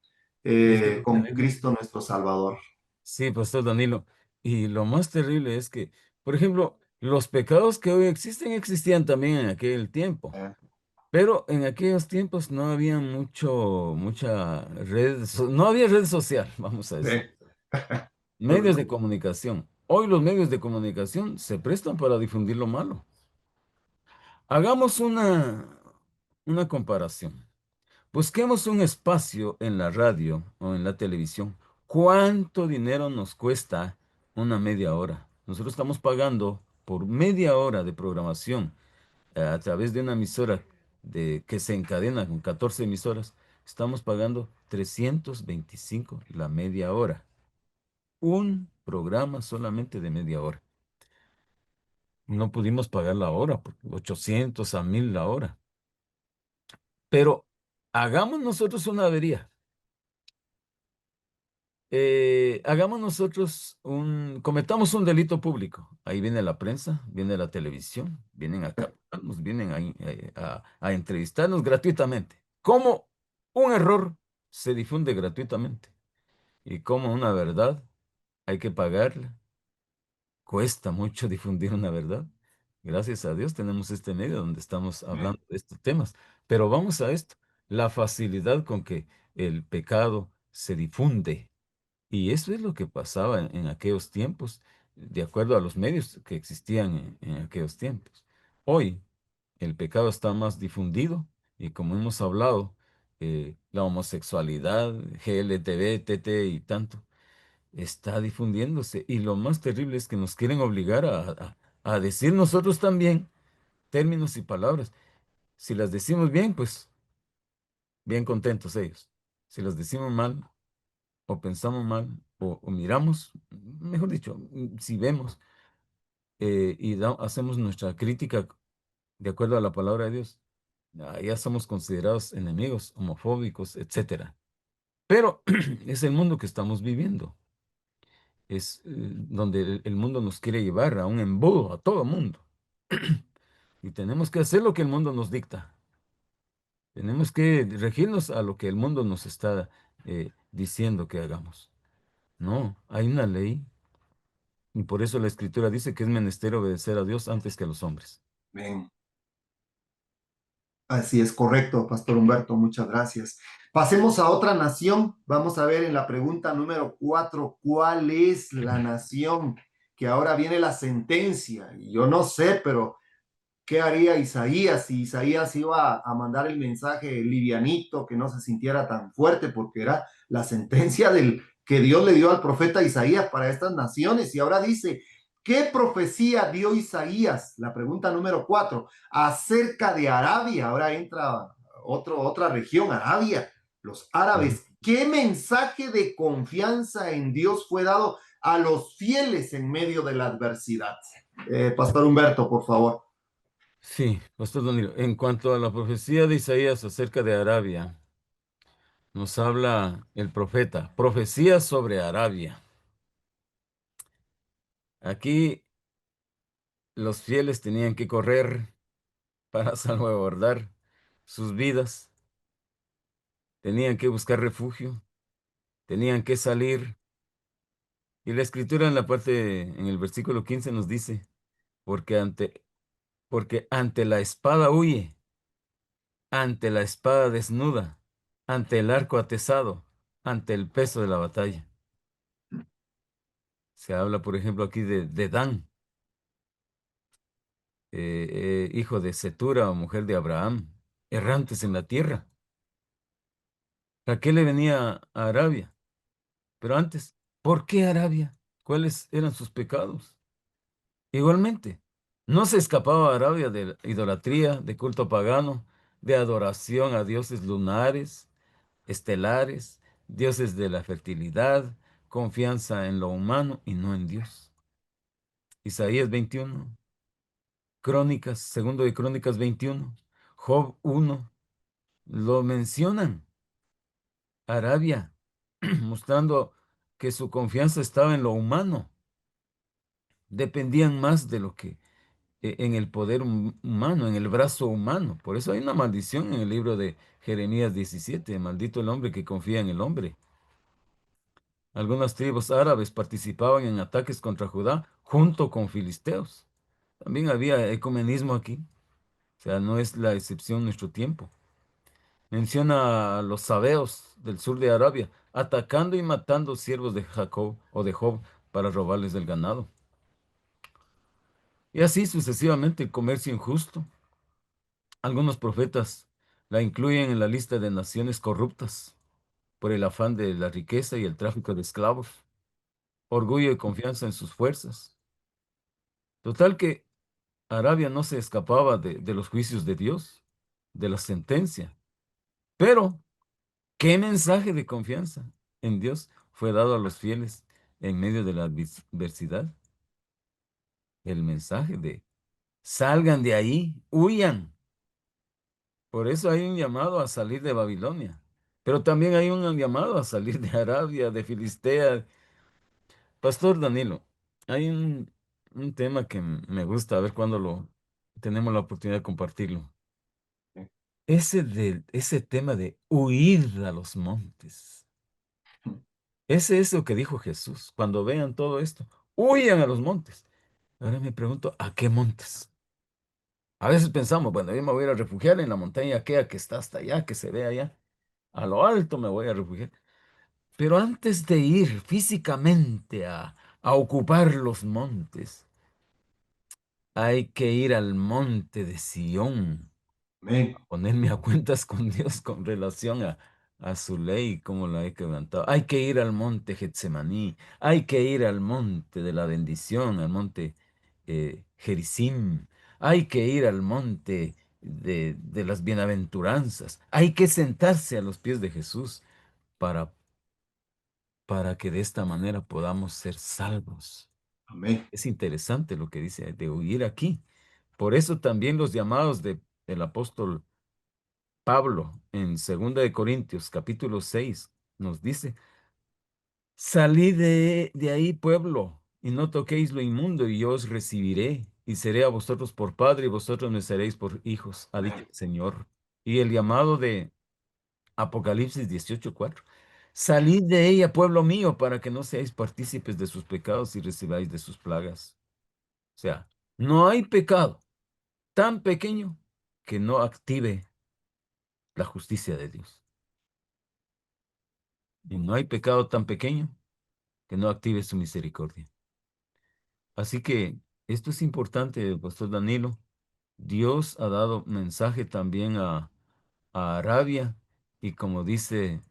Pastor con Danilo. Cristo nuestro Salvador. Sí, Pastor Danilo. Y lo más terrible es que, por ejemplo, los pecados que hoy existen existían también en aquel tiempo. Eh, Pero en aquellos tiempos no había no había red social, vamos a decir, eh, medios de comunicación. Hoy los medios de comunicación se prestan para difundir lo malo. Hagamos una comparación. Busquemos un espacio en la radio o en la televisión. ¿Cuánto dinero nos cuesta una media hora? Nosotros estamos pagando por media hora de programación a través de una emisora que se encadena con 14 emisoras. Estamos pagando 325 la media hora. Un programa solamente de media hora. No pudimos pagar la hora, 800 a 1000 la hora. Pero hagamos nosotros una avería. Hagamos nosotros cometamos un delito público. Ahí viene la prensa, viene la televisión, vienen a captarnos, vienen a entrevistarnos gratuitamente. ¿Cómo un error se difunde gratuitamente? Y cómo una verdad hay que pagarla. Cuesta mucho difundir una verdad. Gracias a Dios tenemos este medio donde estamos hablando de estos temas. Pero vamos a esto, la facilidad con que el pecado se difunde. Y eso es lo que pasaba en aquellos tiempos, de acuerdo a los medios que existían en aquellos tiempos. Hoy el pecado está más difundido Y como hemos hablado, la homosexualidad, GLTB, TT y tanto, está difundiéndose. Y lo más terrible es que nos quieren obligar a decir nosotros también términos y palabras. Si las decimos bien, pues bien contentos ellos. Si las decimos mal o pensamos mal o miramos, mejor dicho, si vemos hacemos nuestra crítica de acuerdo a la palabra de Dios, ya somos considerados enemigos, homofóbicos, etcétera. Pero es el mundo que estamos viviendo. Es donde el mundo nos quiere llevar a un embudo, a todo mundo. Y tenemos que hacer lo que el mundo nos dicta. Tenemos que regirnos a lo que el mundo nos está diciendo que hagamos. No, hay una ley y por eso la Escritura dice que es menester obedecer a Dios antes que a los hombres. Bien. Así es correcto, Pastor Humberto, muchas gracias. Pasemos a otra nación. Vamos a ver en la pregunta número 4, ¿cuál es la nación? Que ahora viene la sentencia. Y yo no sé, pero ¿qué haría Isaías si Isaías iba a mandar el mensaje livianito, que no se sintiera tan fuerte, porque era la sentencia que Dios le dio al profeta Isaías para estas naciones? Y ahora dice, ¿qué profecía dio Isaías? La pregunta número 4, acerca de Arabia. Ahora entra otra región, Arabia, los Ujú. árabes. ¿Qué mensaje de confianza en Dios fue dado a los fieles en medio de la adversidad? Pastor Humberto, por favor. Sí, Pastor Danilo, en cuanto a la profecía de Isaías acerca de Arabia, nos habla el profeta, profecía sobre Arabia. Aquí los fieles tenían que correr para salvaguardar sus vidas, tenían que buscar refugio, tenían que salir. Y la escritura en la parte, en el versículo 15 nos dice, porque porque ante la espada huye, ante la espada desnuda, ante el arco atezado, ante el peso de la batalla. Se habla, por ejemplo, aquí de Dan, hijo de Cetura o mujer de Abraham, errantes en la tierra. Raquel le venía a Arabia, pero antes, ¿por qué Arabia? ¿Cuáles eran sus pecados? Igualmente, no se escapaba Arabia de idolatría, de culto pagano, de adoración a dioses lunares, estelares, dioses de la fertilidad, confianza en lo humano y no en Dios. Isaías 21. Crónicas, segundo de Crónicas 21, Job 1, lo mencionan, Arabia, mostrando que su confianza estaba en lo humano, dependían más de lo que en el poder humano, en el brazo humano. Por eso hay una maldición en el libro de Jeremías 17, maldito el hombre que confía en el hombre. Algunas tribus árabes participaban en ataques contra Judá junto con filisteos. También había ecumenismo aquí, o sea, no es la excepción en nuestro tiempo. Menciona a los sabeos del sur de Arabia, atacando y matando siervos de Jacob o de Job para robarles del ganado. Y así sucesivamente el comercio injusto. Algunos profetas la incluyen en la lista de naciones corruptas por el afán de la riqueza y el tráfico de esclavos, orgullo y confianza en sus fuerzas. Total que Arabia no se escapaba de los juicios de Dios, de la sentencia. Pero ¿qué mensaje de confianza en Dios fue dado a los fieles en medio de la adversidad? El mensaje de salgan de ahí, huyan. Por eso hay un llamado a salir de Babilonia. Pero también hay un llamado a salir de Arabia, de Filistea. Pastor Danilo, hay un tema que me gusta, a ver cuándo lo tenemos la oportunidad de compartirlo. Ese tema de huir a los montes. Ese es lo que dijo Jesús. Cuando vean todo esto, huyan a los montes. Ahora me pregunto, ¿a qué montes? A veces pensamos, bueno, yo me voy a ir a refugiar en la montaña aquella que está hasta allá, que se ve allá. A lo alto me voy a refugiar. Pero antes de ir físicamente a ocupar los montes, hay que ir al monte de Sión. Amén. Ponerme a cuentas con Dios con relación a su ley, cómo la he quebrantado. Hay que ir al monte Getsemaní, hay que ir al monte de la bendición, al monte Gerizim, hay que ir al monte de las bienaventuranzas, hay que sentarse a los pies de Jesús para, para que de esta manera podamos ser salvos. Amén. Es interesante lo que dice de huir aquí. Por eso también los llamados del apóstol Pablo en 2 Corintios capítulo 6 nos dice, salid de ahí, pueblo, y no toquéis lo inmundo, y yo os recibiré, y seré a vosotros por padre, y vosotros me seréis por hijos, ha dicho Amén. el Señor. Y el llamado de Apocalipsis 18:4, salid de ella, pueblo mío, para que no seáis partícipes de sus pecados y recibáis de sus plagas. O sea, no hay pecado tan pequeño que no active la justicia de Dios. Y no hay pecado tan pequeño que no active su misericordia. Así que esto es importante, Pastor Danilo. Dios ha dado mensaje también a Arabia y como dice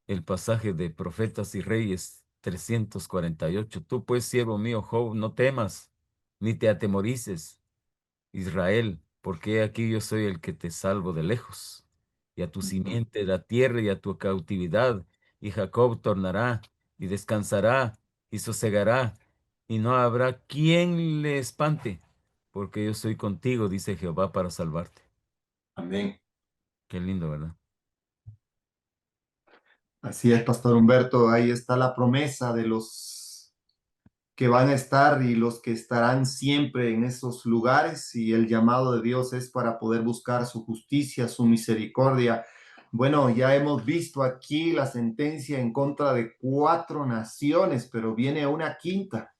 el pasaje de Profetas y Reyes 348, tú pues, siervo mío, Job, no temas, ni te atemorices, Israel, porque he aquí yo soy el que te salvo de lejos, y a tu Ujú. simiente la tierra y a tu cautividad, y Jacob tornará, y descansará, y sosegará, y no habrá quien le espante, porque yo soy contigo, dice Jehová, para salvarte. Amén. Qué lindo, ¿verdad? Así es, Pastor Humberto. Ahí está la promesa de los que van a estar y los que estarán siempre en esos lugares. Y el llamado de Dios es para poder buscar su justicia, su misericordia. Bueno, ya hemos visto aquí la sentencia en contra de 4 naciones, pero viene una quinta.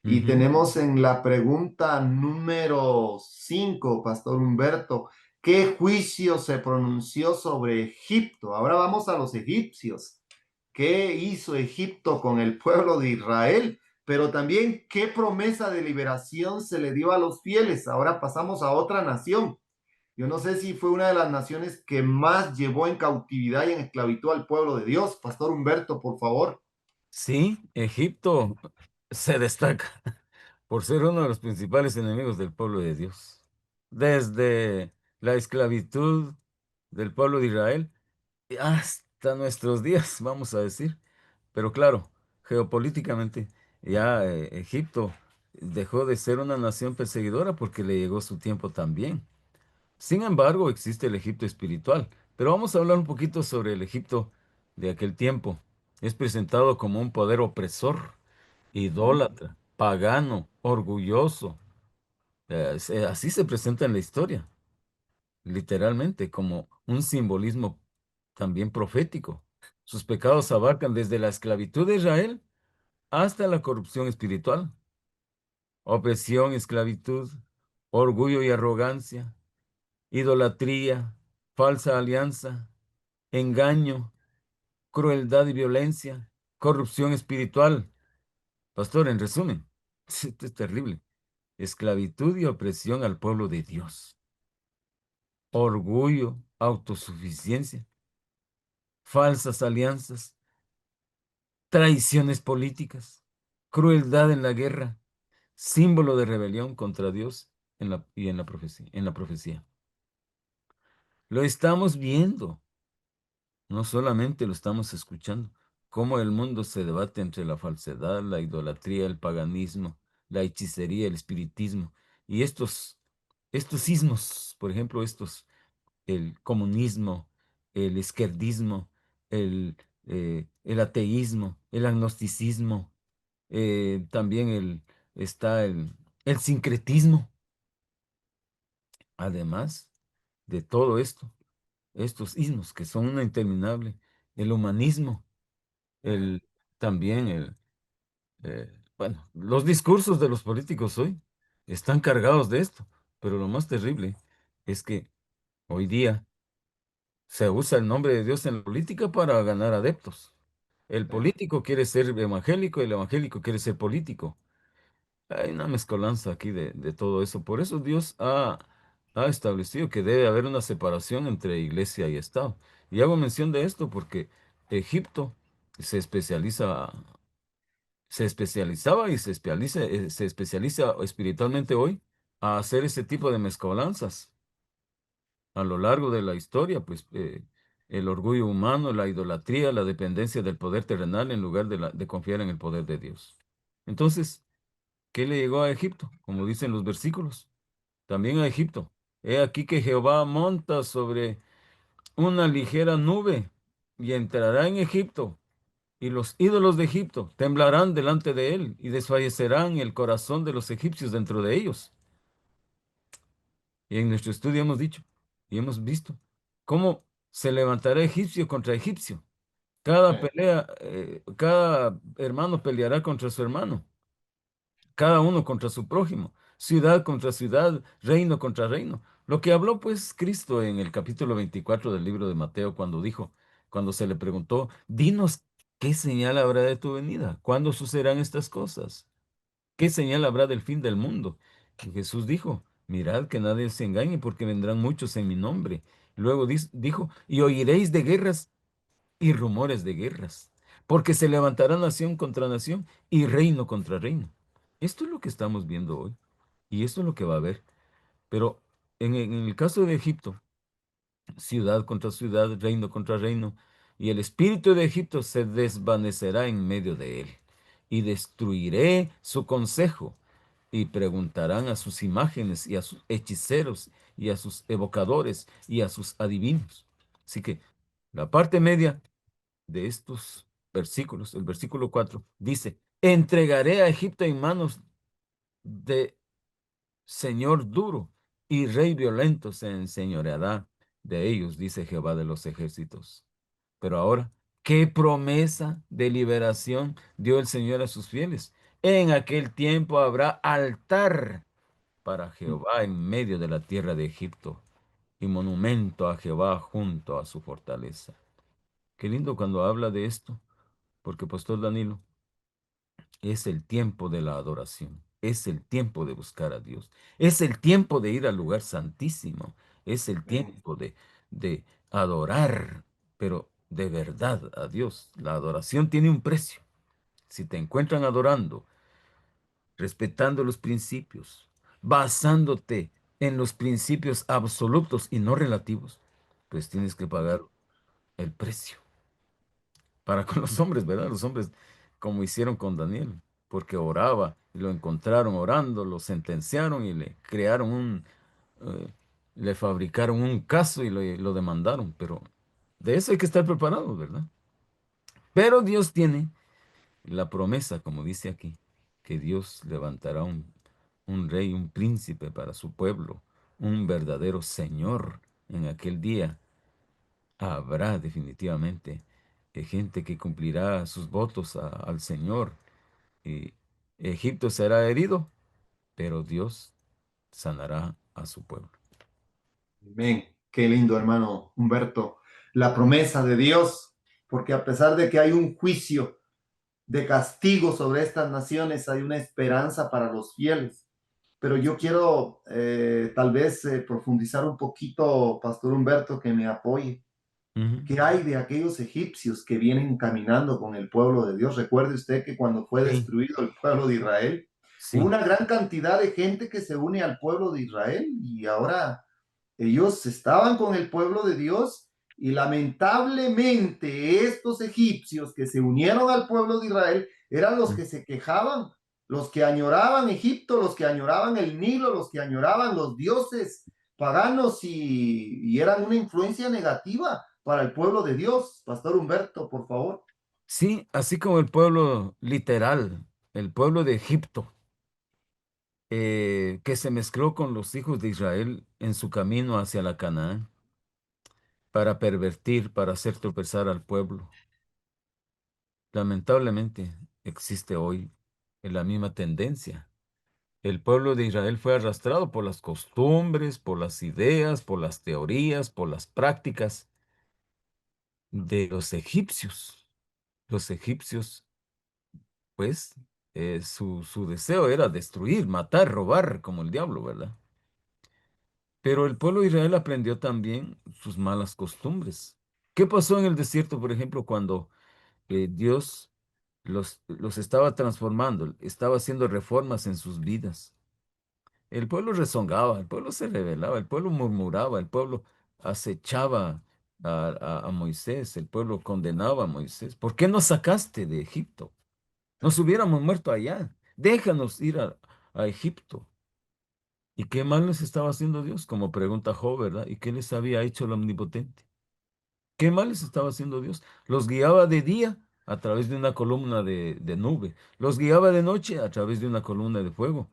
Y Ujú. tenemos en la pregunta número 5, Pastor Humberto, ¿qué juicio se pronunció sobre Egipto? Ahora vamos a los egipcios. ¿Qué hizo Egipto con el pueblo de Israel? Pero también, ¿qué promesa de liberación se le dio a los fieles? Ahora pasamos a otra nación. Yo no sé si fue una de las naciones que más llevó en cautividad y en esclavitud al pueblo de Dios. Pastor Humberto, por favor. Sí, Egipto se destaca por ser uno de los principales enemigos del pueblo de Dios. Desde la esclavitud del pueblo de Israel hasta nuestros días, vamos a decir. Pero claro, geopolíticamente ya Egipto dejó de ser una nación perseguidora porque le llegó su tiempo también. Sin embargo, existe el Egipto espiritual. Pero vamos a hablar un poquito sobre el Egipto de aquel tiempo. Es presentado como un poder opresor, idólatra, pagano, orgulloso. Así se presenta en la historia, literalmente, como un simbolismo también profético. Sus pecados abarcan desde la esclavitud de Israel hasta la corrupción espiritual, opresión, esclavitud, orgullo y arrogancia, idolatría, falsa alianza, engaño, crueldad y violencia, corrupción espiritual. Pastor, en resumen, esto es terrible. Esclavitud y opresión al pueblo de Dios. Orgullo, autosuficiencia, falsas alianzas, traiciones políticas, crueldad en la guerra, símbolo de rebelión contra Dios y en la profecía. Lo estamos viendo, no solamente lo estamos escuchando, cómo el mundo se debate entre la falsedad, la idolatría, el paganismo, la hechicería, el espiritismo y estos ismos, por ejemplo, el comunismo, el izquierdismo, el ateísmo, el agnosticismo, también está el sincretismo. Además de todo esto, estos ismos que son una interminable, el humanismo, el, también bueno, los discursos de los políticos hoy están cargados de esto, pero lo más terrible es que hoy día se usa el nombre de Dios en la política para ganar adeptos. El político quiere ser evangélico y el evangélico quiere ser político. Hay una mezcolanza aquí de todo eso. Por eso Dios ha ha establecido que debe haber una separación entre iglesia y Estado. Y hago mención de esto porque Egipto se especializa, se especializaba y se especializa espiritualmente hoy a hacer ese tipo de mezcolanzas. A lo largo de la historia, pues el orgullo humano, la idolatría, la dependencia del poder terrenal en lugar de confiar en el poder de Dios. Entonces, ¿qué le llegó a Egipto? Como dicen los versículos, también a Egipto. He aquí que Jehová monta sobre una ligera nube y entrará en Egipto, y los ídolos de Egipto temblarán delante de él y desfallecerán el corazón de los egipcios dentro de ellos. Y en nuestro estudio hemos dicho y hemos visto cómo se levantará egipcio contra egipcio. Cada pelea, cada hermano peleará contra su hermano, cada uno contra su prójimo, ciudad contra ciudad, reino contra reino. Lo que habló pues Cristo en el capítulo 24 del libro de Mateo cuando dijo, cuando se le preguntó, dinos qué señal habrá de tu venida, cuándo sucederán estas cosas. ¿Qué señal habrá del fin del mundo? Y Jesús dijo, mirad que nadie se engañe porque vendrán muchos en mi nombre. Luego dijo, y oiréis de guerras y rumores de guerras, porque se levantará nación contra nación y reino contra reino. Esto es lo que estamos viendo hoy y esto es lo que va a haber. Pero en el caso de Egipto, ciudad contra ciudad, reino contra reino, y el espíritu de Egipto se desvanecerá en medio de él, y destruiré su consejo, y preguntarán a sus imágenes y a sus hechiceros y a sus evocadores y a sus adivinos. Así que la parte media de estos versículos, el versículo 4 dice, entregaré a Egipto en manos de señor duro y rey violento se enseñoreará de ellos, dice Jehová de los ejércitos. Pero ahora, ¿qué promesa de liberación dio el Señor a sus fieles? En aquel tiempo habrá altar para Jehová en medio de la tierra de Egipto y monumento a Jehová junto a su fortaleza. Qué lindo cuando habla de esto, porque Pastor Danilo, es el tiempo de la adoración, es el tiempo de buscar a Dios, es el tiempo de ir al lugar santísimo, es el tiempo de adorar, pero de verdad a Dios. La adoración tiene un precio. Si te encuentran adorando, respetando los principios, basándote en los principios absolutos y no relativos, pues tienes que pagar el precio para con los hombres, ¿verdad? Los hombres, como hicieron con Daniel, porque oraba y lo encontraron orando, lo sentenciaron y le crearon eh, le fabricaron un caso y lo demandaron, pero de eso hay que estar preparados, ¿verdad? Pero Dios tiene la promesa, como dice aquí, que Dios levantará un rey, un príncipe para su pueblo, un verdadero Señor en aquel día. Habrá definitivamente gente que cumplirá sus votos al Señor. Y Egipto será herido, pero Dios sanará a su pueblo. Amén. Qué lindo, hermano Humberto. La promesa de Dios, porque a pesar de que hay un juicio de castigo sobre estas naciones, hay una esperanza para los fieles. Pero yo quiero tal vez profundizar un poquito, Pastor Humberto, que me apoye. Ujú. ¿Qué hay de aquellos egipcios que vienen caminando con el pueblo de Dios? Recuerde usted que cuando fue Sí, destruido el pueblo de Israel, hubo sí, una gran cantidad de gente que se une al pueblo de Israel y ahora ellos estaban con el pueblo de Dios y lamentablemente estos egipcios que se unieron al pueblo de Israel eran los que se quejaban, los que añoraban Egipto, los que añoraban el Nilo, los que añoraban los dioses paganos y eran una influencia negativa para el pueblo de Dios. Pastor Humberto, por favor. sí, así como el pueblo literal, el pueblo de Egipto, que se mezcló con los hijos de Israel en su camino hacia la Canaán para pervertir, para hacer tropezar al pueblo. Lamentablemente existe hoy la misma tendencia. El pueblo de Israel fue arrastrado por las costumbres, por las ideas, por las teorías, por las prácticas de los egipcios. Los egipcios, pues, su deseo era destruir, matar, robar, como el diablo, ¿verdad? Pero el pueblo de Israel aprendió también sus malas costumbres. ¿Qué pasó en el desierto, por ejemplo, cuando Dios los estaba transformando, estaba haciendo reformas en sus vidas? El pueblo rezongaba, el pueblo se rebelaba, el pueblo murmuraba, el pueblo acechaba a Moisés, el pueblo condenaba a Moisés. ¿Por qué nos sacaste de Egipto? Nos hubiéramos muerto allá. Déjanos ir a Egipto. ¿Y qué mal les estaba haciendo Dios? Como pregunta Job, ¿verdad? ¿Y qué les había hecho el Omnipotente? ¿Qué mal les estaba haciendo Dios? Los guiaba de día a través de una columna de nube. Los guiaba de noche a través de una columna de fuego.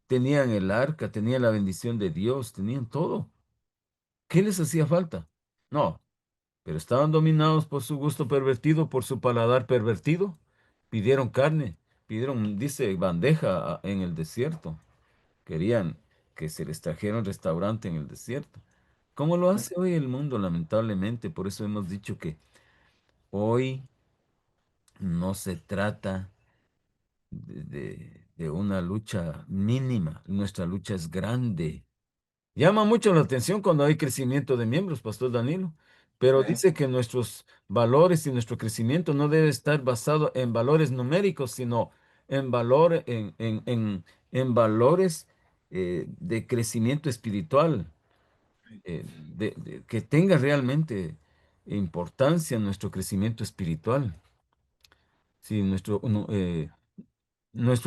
Tenían el arca, tenían la bendición de Dios, tenían todo. ¿Qué les hacía falta? No, pero estaban dominados por su gusto pervertido, por su paladar pervertido. Pidieron carne, pidieron, dice, bandeja en el desierto. Querían que se les trajera un restaurante en el desierto. Como lo hace hoy el mundo, lamentablemente. Por eso hemos dicho que hoy no se trata de una lucha mínima. Nuestra lucha es grande. Llama mucho la atención cuando hay crecimiento de miembros, Pastor Danilo, pero ¿Eh? dice que nuestros valores y nuestro crecimiento no debe estar basado en valores numéricos, sino en en valores de crecimiento espiritual, que tenga realmente importancia en nuestro crecimiento espiritual. Si nuestro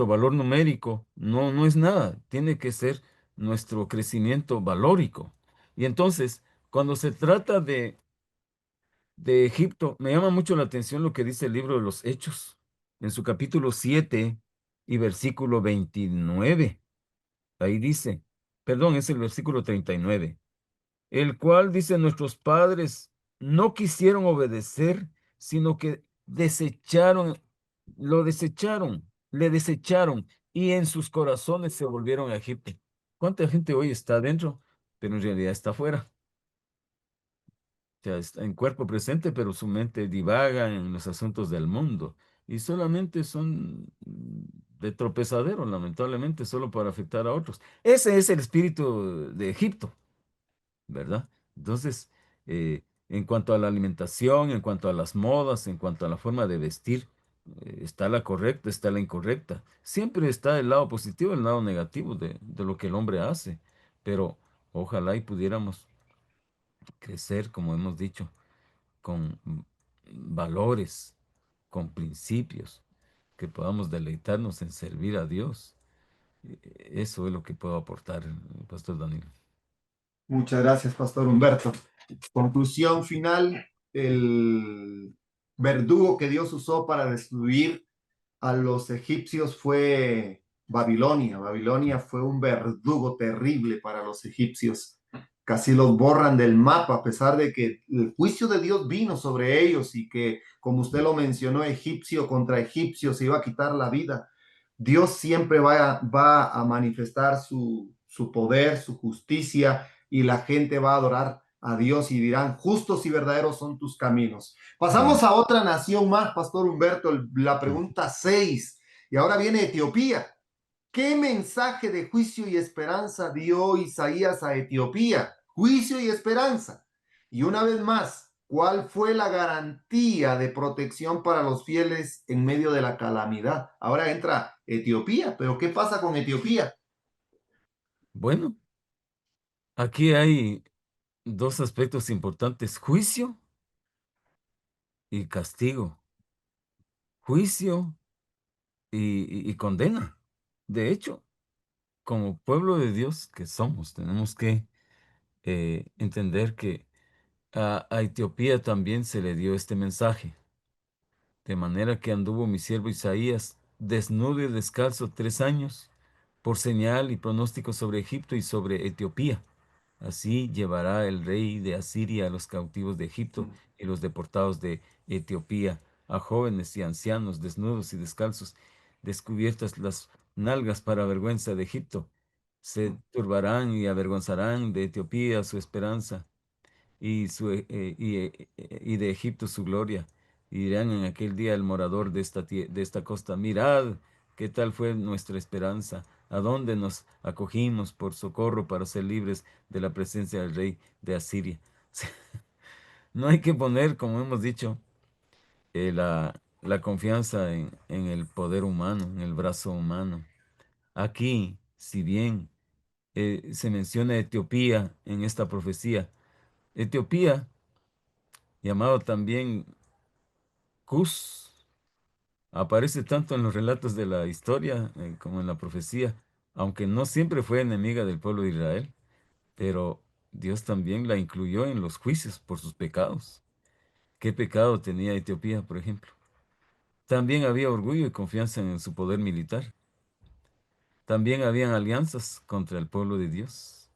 valor numérico no es nada, tiene que ser nuestro crecimiento valórico. Y entonces, cuando se trata de Egipto, me llama mucho la atención lo que dice el libro de los Hechos, en su capítulo 7 y versículo 29. Ahí dice, perdón, es el versículo 39, el cual dice nuestros padres no quisieron obedecer, sino que le desecharon y en sus corazones se volvieron a Egipto. ¿Cuánta gente hoy está dentro, pero en realidad está afuera? O sea, está en cuerpo presente, pero su mente divaga en los asuntos del mundo y solamente son de tropezadero, lamentablemente, solo para afectar a otros. Ese es el espíritu de Egipto. ¿Verdad? Entonces, en cuanto a la alimentación, en cuanto a las modas, en cuanto a la forma de vestir, está la correcta, está la incorrecta. Siempre está el lado positivo, el lado negativo de lo que el hombre hace, pero ojalá y pudiéramos crecer, como hemos dicho, con valores, con principios, que podamos deleitarnos en servir a Dios. Eso es lo que puedo aportar, Pastor Daniel. Muchas gracias, Pastor Humberto. Conclusión final, el verdugo que Dios usó para destruir a los egipcios fue Babilonia. Babilonia fue un verdugo terrible para los egipcios. Casi los borran del mapa, a pesar de que el juicio de Dios vino sobre ellos y que, como usted lo mencionó, egipcio contra egipcio se iba a quitar la vida. Dios siempre va a manifestar su poder, su justicia, y la gente va a adorar a Dios y dirán, justos y verdaderos son tus caminos. Amén. Pasamos a otra nación más, Pastor Humberto, la pregunta 6. Y ahora viene Etiopía. ¿Qué mensaje de juicio y esperanza dio Isaías a Etiopía? Juicio y esperanza. Y una vez más, ¿cuál fue la garantía de protección para los fieles en medio de la calamidad? Ahora entra Etiopía, pero ¿qué pasa con Etiopía? Bueno, aquí hay dos aspectos importantes, juicio y castigo, juicio y condena. De hecho, como pueblo de Dios que somos, tenemos que entender que a Etiopía también se le dio este mensaje, de manera que anduvo mi siervo Isaías desnudo y descalzo 3 años, por señal y pronóstico sobre Egipto y sobre Etiopía. Así llevará el rey de Asiria a los cautivos de Egipto y los deportados de Etiopía, a jóvenes y ancianos desnudos y descalzos, descubiertas las nalgas para vergüenza de Egipto. Se turbarán y avergonzarán de Etiopía su esperanza y de Egipto su gloria. Y dirán en aquel día el morador de esta costa, mirad qué tal fue nuestra esperanza. ¿A dónde nos acogimos por socorro para ser libres de la presencia del rey de Asiria? No hay que poner, como hemos dicho, la confianza en el poder humano, en el brazo humano. Aquí, si bien se menciona Etiopía en esta profecía, Etiopía, llamado también Cus, aparece tanto en los relatos de la historia como en la profecía, aunque no siempre fue enemiga del pueblo de Israel, pero Dios también la incluyó en los juicios por sus pecados. ¿Qué pecado tenía Etiopía, por ejemplo? También había orgullo y confianza en su poder militar. También habían alianzas contra el pueblo de Dios.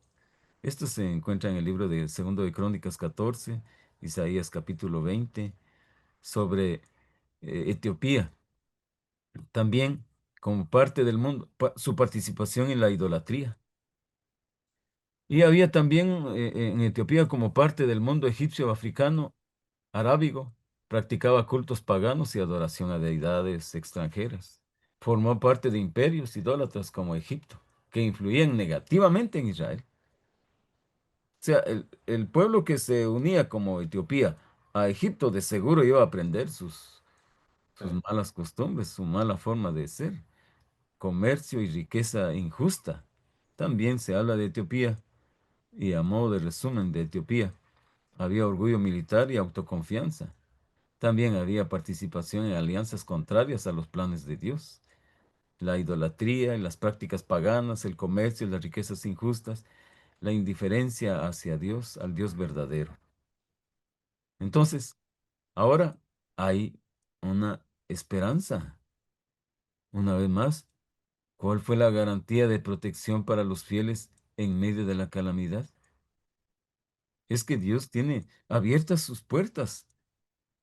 Esto se encuentra en el libro de Segundo de Crónicas 14, Isaías capítulo 20, sobre Etiopía. También, como parte del mundo, su participación en la idolatría. Y había también en Etiopía, como parte del mundo egipcio, africano, arábigo, practicaba cultos paganos y adoración a deidades extranjeras. Formó parte de imperios idólatras como Egipto, que influían negativamente en Israel. O sea, el pueblo que se unía como Etiopía a Egipto de seguro iba a aprender sus malas costumbres, su mala forma de ser, comercio y riqueza injusta. También se habla de Etiopía y a modo de resumen de Etiopía, había orgullo militar y autoconfianza. También había participación en alianzas contrarias a los planes de Dios. La idolatría y las prácticas paganas, el comercio y las riquezas injustas, la indiferencia hacia Dios, al Dios verdadero. Entonces, ahora hay una esperanza. Una vez más, ¿cuál fue la garantía de protección para los fieles en medio de la calamidad? Es que Dios tiene abiertas sus puertas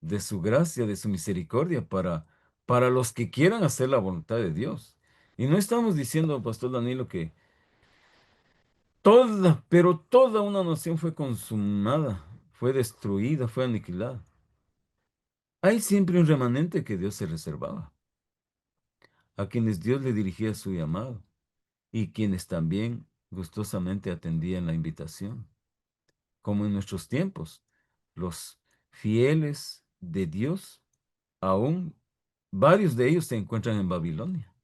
de su gracia, de su misericordia para los que quieran hacer la voluntad de Dios. Y no estamos diciendo, Pastor Danilo, que toda, pero toda una nación fue consumada, fue destruida, fue aniquilada. Hay siempre un remanente que Dios se reservaba, a quienes Dios le dirigía su llamado y quienes también gustosamente atendían la invitación, como en nuestros tiempos. Los fieles de Dios, aún varios de ellos se encuentran en Babilonia.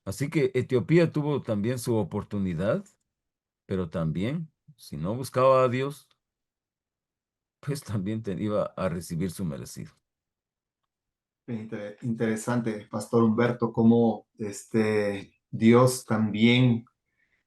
Así que Etiopía tuvo también su oportunidad, pero también, si no buscaba a Dios, pues también iba a recibir su merecido. Interesante, Pastor Humberto, cómo Dios también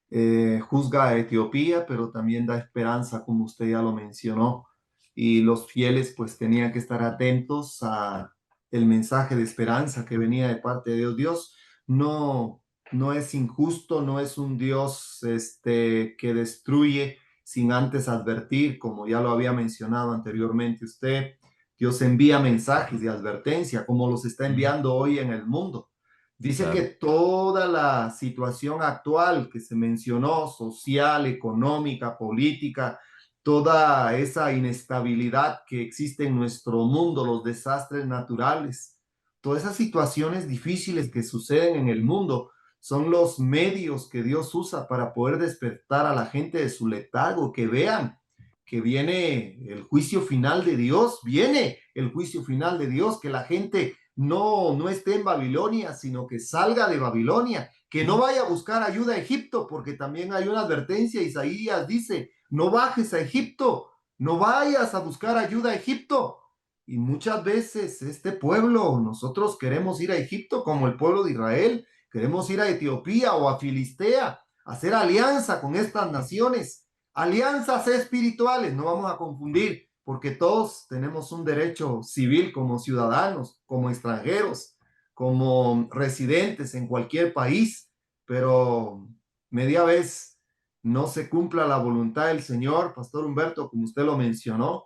juzga a Etiopía, pero también da esperanza, como usted ya lo mencionó. Y los fieles pues tenían que estar atentos a el mensaje de esperanza que venía de parte de Dios. Dios no, no es injusto, no es un Dios que destruye sin antes advertir, como ya lo había mencionado anteriormente usted. Dios envía mensajes de advertencia, como los está enviando hoy en el mundo. Dice que Claro. toda la situación actual que se mencionó, social, económica, política, toda esa inestabilidad que existe en nuestro mundo, los desastres naturales, todas esas situaciones difíciles que suceden en el mundo, son los medios que Dios usa para poder despertar a la gente de su letargo, que vean que viene el juicio final de Dios, viene el juicio final de Dios, que la gente no esté en Babilonia, sino que salga de Babilonia, que no vaya a buscar ayuda a Egipto, porque también hay una advertencia, Isaías dice, no bajes a Egipto, no vayas a buscar ayuda a Egipto. Y muchas veces este pueblo, nosotros queremos ir a Egipto como el pueblo de Israel, queremos ir a Etiopía o a Filistea, hacer alianza con estas naciones, alianzas espirituales, no vamos a confundir, porque todos tenemos un derecho civil como ciudadanos, como extranjeros, como residentes en cualquier país, pero media vez no se cumpla la voluntad del Señor, Pastor Humberto, como usted lo mencionó,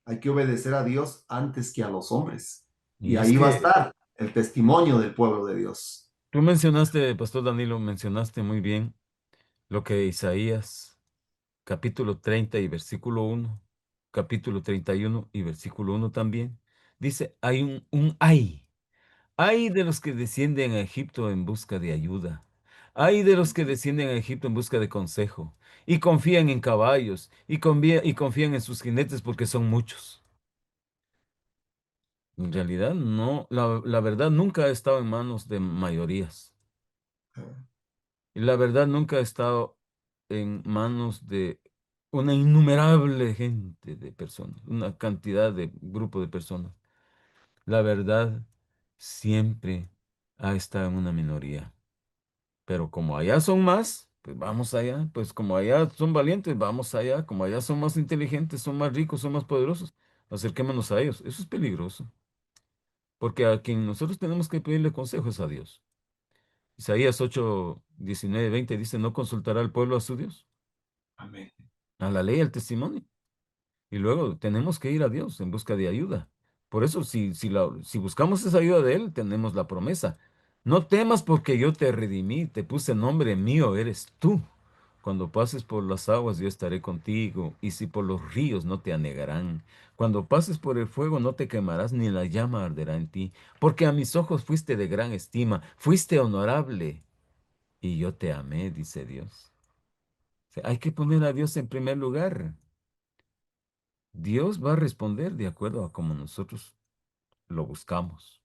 hay que obedecer a Dios antes que a los hombres. Y Y es ahí va a que estar el testimonio del pueblo de Dios. tú mencionaste, Pastor Danilo, mencionaste muy bien lo que Isaías, capítulo 30 y versículo 1, capítulo 31 y versículo 1 también, dice, hay un ay de los que descienden a Egipto en busca de ayuda. Hay de los que descienden a Egipto en busca de consejo, y confían en caballos, y confían en sus jinetes porque son muchos. En realidad, no, la verdad nunca ha estado en manos de mayorías. Y la verdad nunca ha estado en manos de una innumerable gente de personas, una cantidad de grupo de personas. La verdad siempre ha estado en una minoría. Pero como allá son más, pues vamos allá. Pues como allá son valientes, vamos allá. Como allá son más inteligentes, son más ricos, son más poderosos, acerquémonos a ellos. Eso es peligroso. Porque a quien nosotros tenemos que pedirle consejos a Dios. Isaías 8, 19, 20 dice, ¿no consultará el pueblo a su Dios? Amén. A la ley, al testimonio. Y luego tenemos que ir a Dios en busca de ayuda. Por eso, si buscamos esa ayuda de Él, tenemos la promesa. No temas porque yo te redimí, te puse nombre mío, eres tú. Cuando pases por las aguas, yo estaré contigo, y si por los ríos no te anegarán. Cuando pases por el fuego, no te quemarás, ni la llama arderá en ti. Porque a mis ojos fuiste de gran estima, fuiste honorable, y yo te amé, dice Dios. O sea, hay que poner a Dios en primer lugar. Dios va a responder de acuerdo a como nosotros lo buscamos.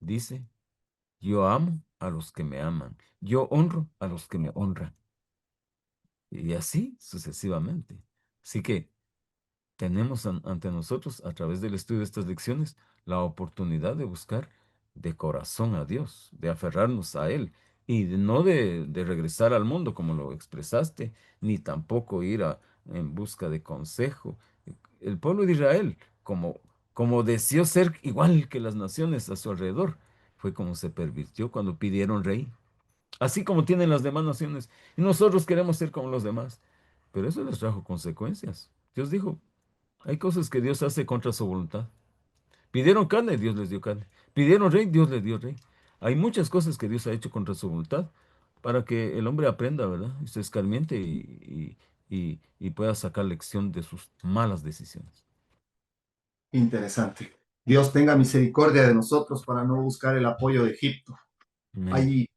Dice, yo amo a los que me aman, yo honro a los que me honran. Y así sucesivamente. Así que tenemos ante nosotros, a través del estudio de estas lecciones, la oportunidad de buscar de corazón a Dios, de aferrarnos a Él y no de regresar al mundo como lo expresaste, ni tampoco ir en busca de consejo. El pueblo de Israel, como deseó ser igual que las naciones a su alrededor, fue como se pervirtió cuando pidieron rey, así como tienen las demás naciones. Y nosotros queremos ser como los demás, pero eso les trajo consecuencias. Dios dijo, hay cosas que Dios hace contra su voluntad. Pidieron carne, Dios les dio carne. Pidieron rey, Dios les dio rey. Hay muchas cosas que Dios ha hecho contra su voluntad para que el hombre aprenda, ¿verdad? Y se escarmiente y pueda sacar lección de sus malas decisiones. Interesante. Dios tenga misericordia de nosotros para no buscar el apoyo de Egipto. Amén. Hay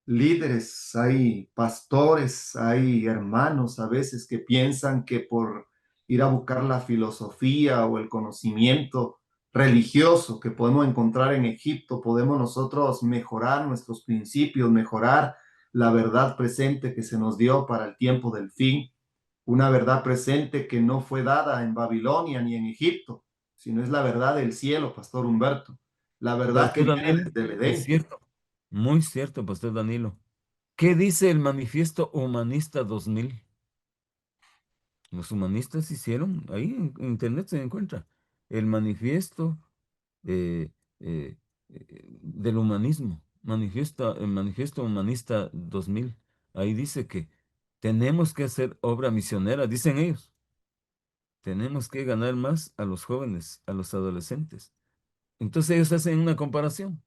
líderes, hay pastores, hay hermanos a veces que piensan que por ir a buscar la filosofía o el conocimiento religioso que podemos encontrar en Egipto, podemos nosotros mejorar nuestros principios, mejorar la verdad presente que se nos dio para el tiempo del fin, una verdad presente que no fue dada en Babilonia ni en Egipto, sino es la verdad del cielo, Pastor Humberto, la verdad que Pastor viene Danilo, desde el es Edén. cierto, muy cierto, Pastor Danilo. ¿Qué dice el Manifiesto Humanista 2000? Los humanistas hicieron, ahí en internet se encuentra, el manifiesto eh, eh, del humanismo, el Manifiesto Humanista 2000. Ahí dice que tenemos que hacer obra misionera, dicen ellos. Tenemos que ganar más a los jóvenes, a los adolescentes. Entonces ellos hacen una comparación.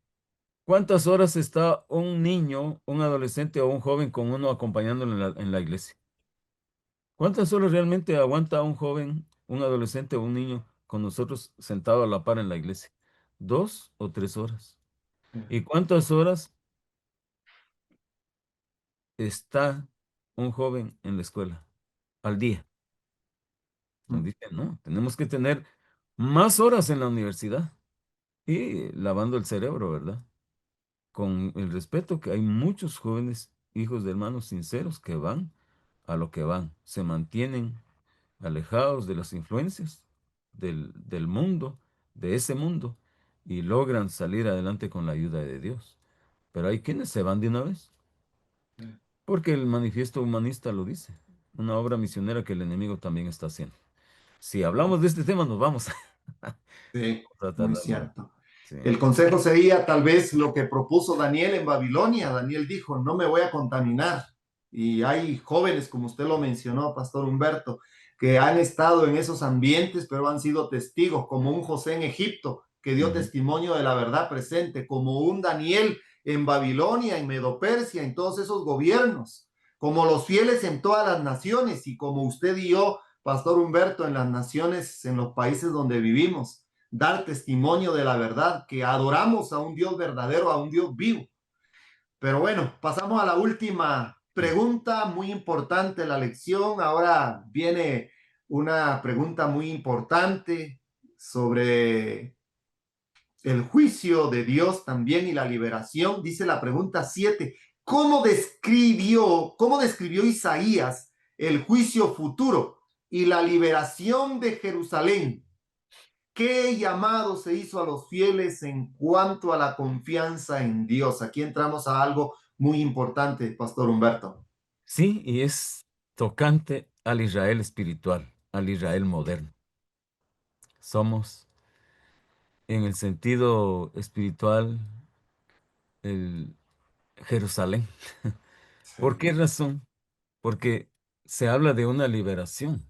¿Cuántas horas está un niño, un adolescente o un joven con uno acompañándolo en la iglesia? ¿Cuántas horas realmente aguanta un joven, un adolescente o un niño con nosotros sentado a la par en la iglesia? 2 o 3 horas. ¿Y cuántas horas está un joven en la escuela al día? Nos dicen, no, tenemos que tener más horas en la universidad y lavando el cerebro, ¿verdad? Con el respeto que hay muchos jóvenes hijos de hermanos sinceros que van a lo que van, se mantienen alejados de las influencias del mundo, de ese mundo, y logran salir adelante con la ayuda de Dios. Pero hay quienes se van de una vez, porque el manifiesto humanista lo dice, una obra misionera que el enemigo también está haciendo. Si hablamos de este tema, nos vamos Sí, a muy tardar más. cierto. Sí. El consejo sería tal vez lo que propuso Daniel en Babilonia. Daniel dijo, no me voy a contaminar. Y hay jóvenes, como usted lo mencionó, Pastor Humberto, que han estado en esos ambientes, pero han sido testigos, como un José en Egipto, que dio Ujú. testimonio de la verdad presente, como un Daniel en Babilonia, en Medo-Persia, en todos esos gobiernos, como los fieles en todas las naciones y como usted y yo, Pastor Humberto, en las naciones, en los países donde vivimos, dar testimonio de la verdad, que adoramos a un Dios verdadero, a un Dios vivo. Pero bueno, pasamos a la última pregunta, muy importante la lección. Ahora viene una pregunta muy importante sobre el juicio de Dios también y la liberación. Dice la pregunta 7. Cómo describió Isaías el juicio futuro y la liberación de Jerusalén? ¿Qué llamado se hizo a los fieles en cuanto a la confianza en Dios? Aquí entramos a algo muy importante, Pastor Humberto. Sí, y es tocante al Israel espiritual, al Israel moderno. Somos, en el sentido espiritual, el Jerusalén. ¿Por Sí, qué razón? Porque se habla de una liberación.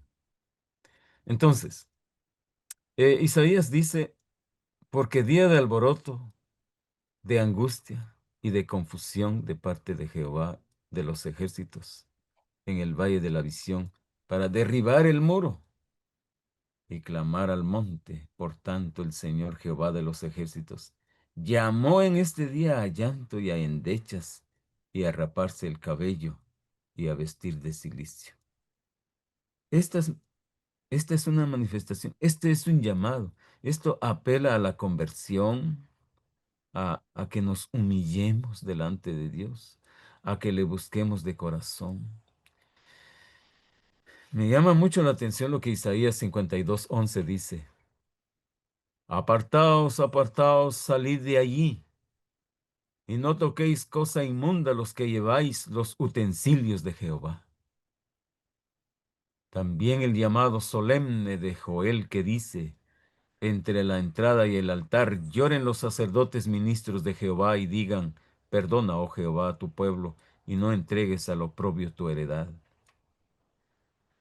Entonces, Isaías dice, porque día de alboroto, de angustia y de confusión de parte de Jehová de los ejércitos en el valle de la visión, para derribar el muro y clamar al monte. Por tanto, el Señor Jehová de los ejércitos llamó en este día a llanto y a endechas y a raparse el cabello y a vestir de cilicio. Esta es, esta es una manifestación, este es un llamado. Esto apela a la conversión, a que nos humillemos delante de Dios, a que le busquemos de corazón. Me llama mucho la atención lo que Isaías 52:11 dice. Apartaos, apartaos, salid de allí, y no toquéis cosa inmunda los que lleváis los utensilios de Jehová. También el llamado solemne de Joel que dice, entre la entrada y el altar lloren los sacerdotes ministros de Jehová y digan, perdona, oh Jehová, a tu pueblo, y no entregues al oprobio tu heredad.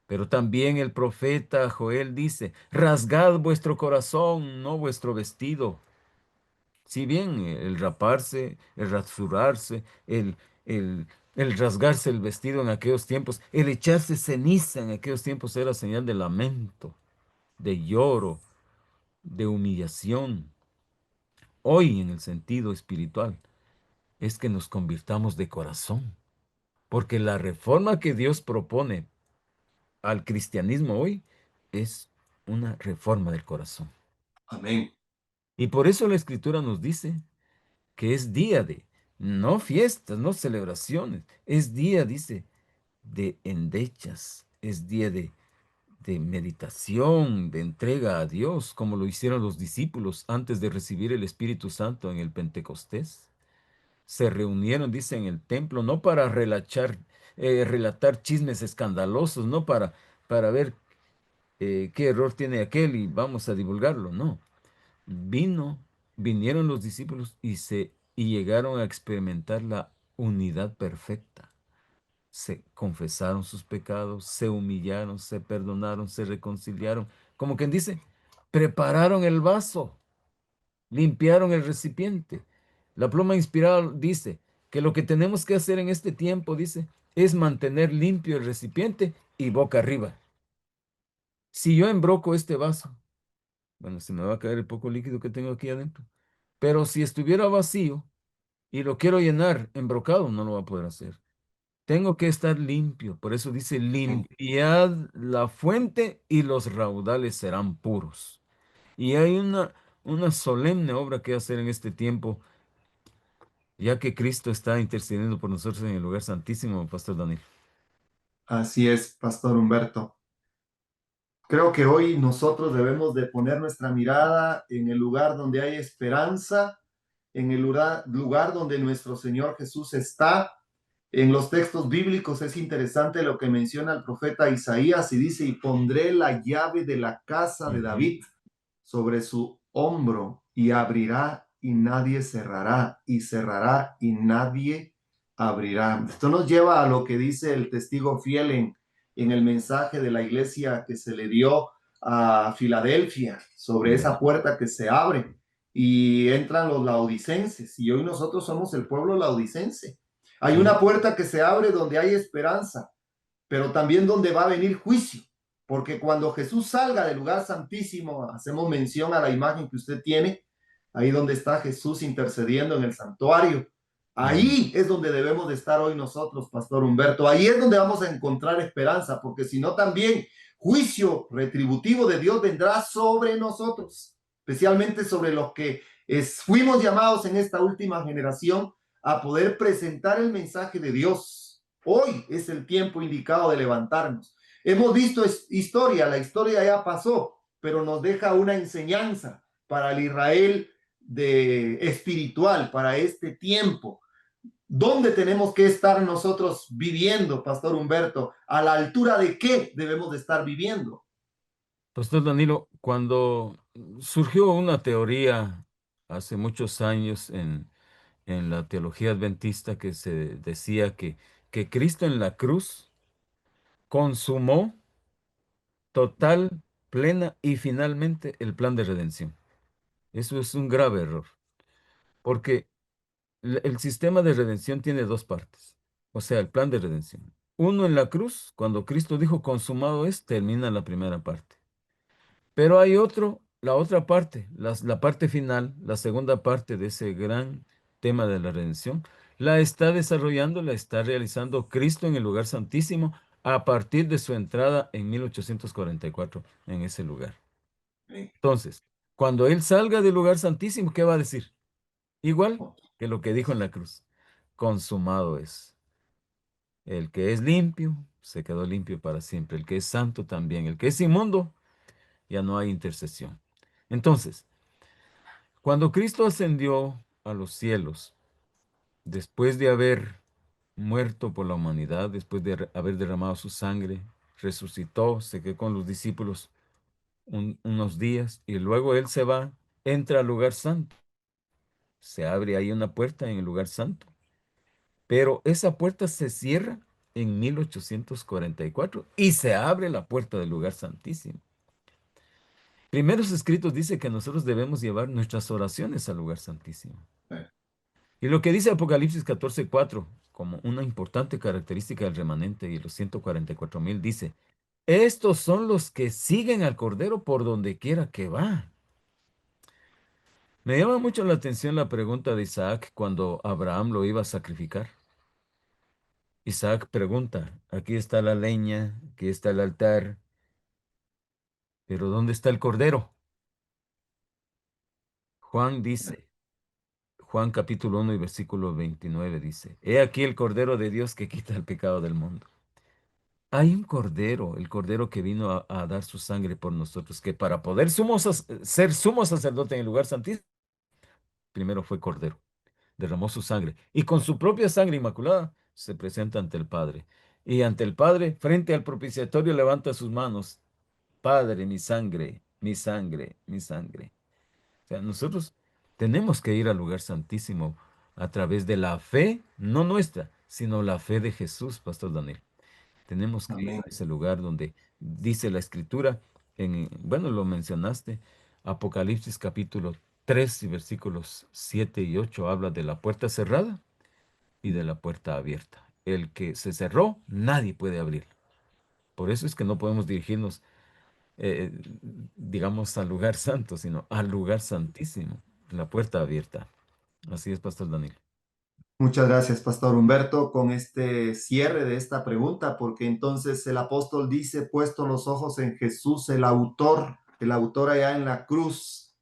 Pero también el profeta Joel dice, rasgad vuestro corazón, no vuestro vestido. Si bien el raparse, el rasurarse, el, el rasgarse el vestido en aquellos tiempos, el echarse ceniza en aquellos tiempos era señal de lamento, de lloro, de humillación. Hoy, en el sentido espiritual, es que nos convirtamos de corazón, porque la reforma que Dios propone al cristianismo hoy es una reforma del corazón. amén. Y por eso la Escritura nos dice que es día de, no fiestas, no celebraciones, es día, dice, de endechas, es día de meditación, de entrega a Dios, como lo hicieron los discípulos antes de recibir el Espíritu Santo en el Pentecostés. Se reunieron, dice, en el templo, no para relatar chismes escandalosos, no para ver qué error tiene aquel y vamos a divulgarlo, no. Vino, vinieron los discípulos y llegaron a experimentar la unidad perfecta. Se confesaron sus pecados, se humillaron, se perdonaron, se reconciliaron. Como quien dice, prepararon el vaso, limpiaron el recipiente. La pluma inspirada dice que lo que tenemos que hacer en este tiempo, dice, es mantener limpio el recipiente y boca arriba. Si yo embroco este vaso, bueno, se me va a caer el poco líquido que tengo aquí adentro. Pero si estuviera vacío y lo quiero llenar embrocado, no lo va a poder hacer. Tengo que estar limpio. Por eso dice, limpiad la fuente y los raudales serán puros. Y hay una solemne obra que hacer en este tiempo, ya que Cristo está intercediendo por nosotros en el lugar santísimo, Pastor Daniel. Así es, Pastor Humberto. Creo que hoy nosotros debemos de poner nuestra mirada en el lugar donde hay esperanza, en el lugar donde nuestro Señor Jesús está. En los textos bíblicos es interesante lo que menciona el profeta Isaías y dice, y pondré la llave de la casa de Ujú. David sobre su hombro y abrirá y nadie cerrará y cerrará y nadie abrirá. Esto nos lleva a lo que dice el testigo fiel en el mensaje de la iglesia que se le dio a Filadelfia sobre Ya. esa puerta que se abre y entran los laodicenses y hoy nosotros somos el pueblo laodicense. Hay Sí. una puerta que se abre donde hay esperanza, pero también donde va a venir juicio, porque cuando Jesús salga del lugar santísimo, hacemos mención a la imagen que usted tiene, ahí donde está Jesús intercediendo en el santuario, Amén. Ahí es donde debemos de estar hoy nosotros, Pastor Humberto. Ahí es donde vamos a encontrar esperanza, porque si no también juicio retributivo de Dios vendrá sobre nosotros, especialmente sobre los que fuimos llamados en esta última generación a poder presentar el mensaje de Dios. Hoy es el tiempo indicado de levantarnos. Hemos visto historia, la historia ya pasó, pero nos deja una enseñanza para el Israel de espiritual, para este tiempo. ¿Dónde tenemos que estar nosotros viviendo, Pastor Humberto? ¿A la altura de qué debemos de estar viviendo? Pastor Danilo, cuando surgió una teoría hace muchos años en la teología adventista que se decía que Cristo en la cruz consumó total, plena y finalmente el plan de redención. Eso es un grave error, porque el sistema de redención tiene dos partes, o sea, el plan de redención. Uno en la cruz, cuando Cristo dijo consumado es, termina la primera parte. Pero hay otro, la otra parte, la parte final, la segunda parte de ese gran tema de la redención, la está desarrollando, la está realizando Cristo en el lugar santísimo a partir de su entrada en 1844 en ese lugar. Entonces, cuando Él salga del lugar santísimo, ¿qué va a decir? Igual que lo que dijo en la cruz, consumado es. El que es limpio, se quedó limpio para siempre. El que es santo también. El que es inmundo, ya no hay intercesión. Entonces, cuando Cristo ascendió a los cielos, después de haber muerto por la humanidad, después de haber derramado su sangre, resucitó, se quedó con los discípulos unos días y luego Él se va, entra al lugar santo. Se abre ahí una puerta en el lugar santo, pero esa puerta se cierra en 1844 y se abre la puerta del lugar santísimo. Primeros escritos dice que nosotros debemos llevar nuestras oraciones al lugar santísimo. Y lo que dice Apocalipsis 14:4, como una importante característica del remanente y los 144,000, dice, estos son los que siguen al Cordero por donde quiera que va. Me llama mucho la atención la pregunta de Isaac cuando Abraham lo iba a sacrificar. Isaac pregunta, aquí está la leña, aquí está el altar, pero ¿dónde está el Cordero? Juan dice, Juan capítulo 1 y versículo 29 dice, He aquí el Cordero de Dios que quita el pecado del mundo. Hay un cordero, el cordero que vino a dar su sangre por nosotros, que para poder ser sumo sacerdote en el lugar santísimo, primero fue cordero, derramó su sangre y con su propia sangre inmaculada se presenta ante el Padre. Y ante el Padre, frente al propiciatorio, levanta sus manos, Padre, mi sangre, mi sangre, mi sangre. O sea, nosotros tenemos que ir al lugar santísimo a través de la fe, no nuestra, sino la fe de Jesús, Pastor Daniel. Tenemos que ir Amén. a ese lugar donde dice la Escritura, bueno, lo mencionaste, Apocalipsis capítulo 3 y versículos 7 y 8 habla de la puerta cerrada y de la puerta abierta. El que se cerró, nadie puede abrir. Por eso es que no podemos dirigirnos, eh, digamos, al lugar santo, sino al lugar santísimo, la puerta abierta. Así es, Pastor Daniel. Muchas gracias, Pastor Humberto, con este cierre de esta pregunta, porque entonces el apóstol dice, puesto los ojos en Jesús, el autor allá en la cruz,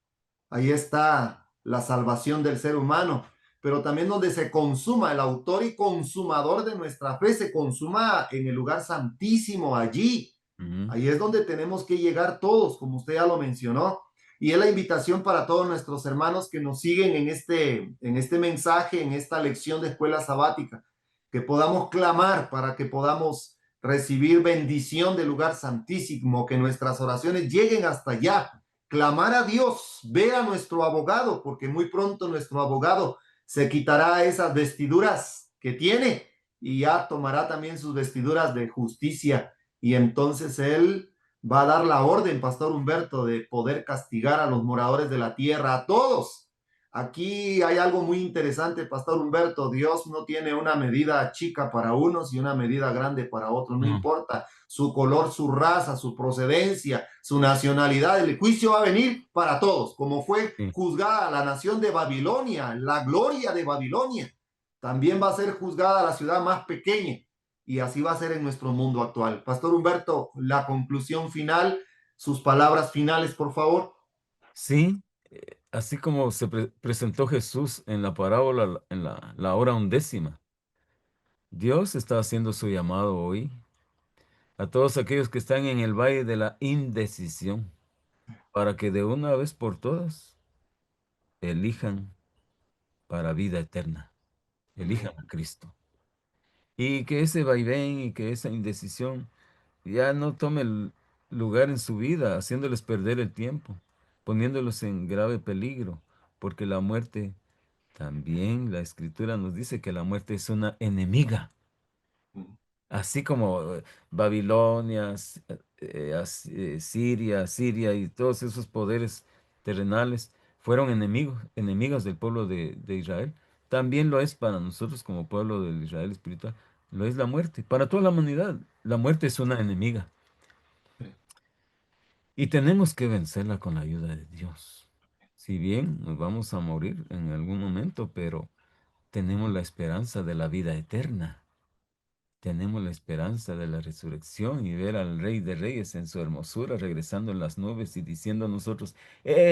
ahí está la salvación del ser humano, pero también donde se consuma, el autor y consumador de nuestra fe, se consuma en el lugar santísimo allí. Ujú. Ahí es donde tenemos que llegar todos, como usted ya lo mencionó. Y es la invitación para todos nuestros hermanos que nos siguen en este mensaje, en esta lección de escuela sabática, que podamos clamar para que podamos recibir bendición del lugar santísimo, que nuestras oraciones lleguen hasta allá, clamar a Dios, ver a nuestro abogado, porque muy pronto nuestro abogado se quitará esas vestiduras que tiene y ya tomará también sus vestiduras de justicia y entonces él va a dar la orden, Pastor Humberto, de poder castigar a los moradores de la tierra, a todos. Aquí hay algo muy interesante, Pastor Humberto. Dios no tiene una medida chica para unos y una medida grande para otros. No No, importa su color, su raza, su procedencia, su nacionalidad. El juicio va a venir para todos, como fue sí. juzgada la nación de Babilonia, la gloria de Babilonia. también va a ser juzgada la ciudad más pequeña y así va a ser en nuestro mundo actual. Pastor Humberto, la conclusión final, sus palabras finales, por favor. Sí, así como se presentó Jesús en la parábola, en la hora undécima, Dios está haciendo su llamado hoy a todos aquellos que están en el valle de la indecisión, para que de una vez por todas elijan para vida eterna, elijan Amén. a Cristo. Y que ese vaivén y que esa indecisión ya no tome el lugar en su vida, haciéndoles perder el tiempo, poniéndolos en grave peligro, porque la muerte, también la Escritura nos dice que la muerte es una enemiga. Así como Babilonia, Siria y todos esos poderes terrenales fueron enemigos del pueblo de Israel, también lo es para nosotros como pueblo del Israel espiritual, lo es la muerte. Para toda la humanidad, la muerte es una enemiga y tenemos que vencerla con la ayuda de Dios. Si bien nos vamos a morir en algún momento, pero tenemos la esperanza de la vida eterna. Tenemos la esperanza de la resurrección y ver al Rey de Reyes en su hermosura regresando en las nubes y diciendo a nosotros,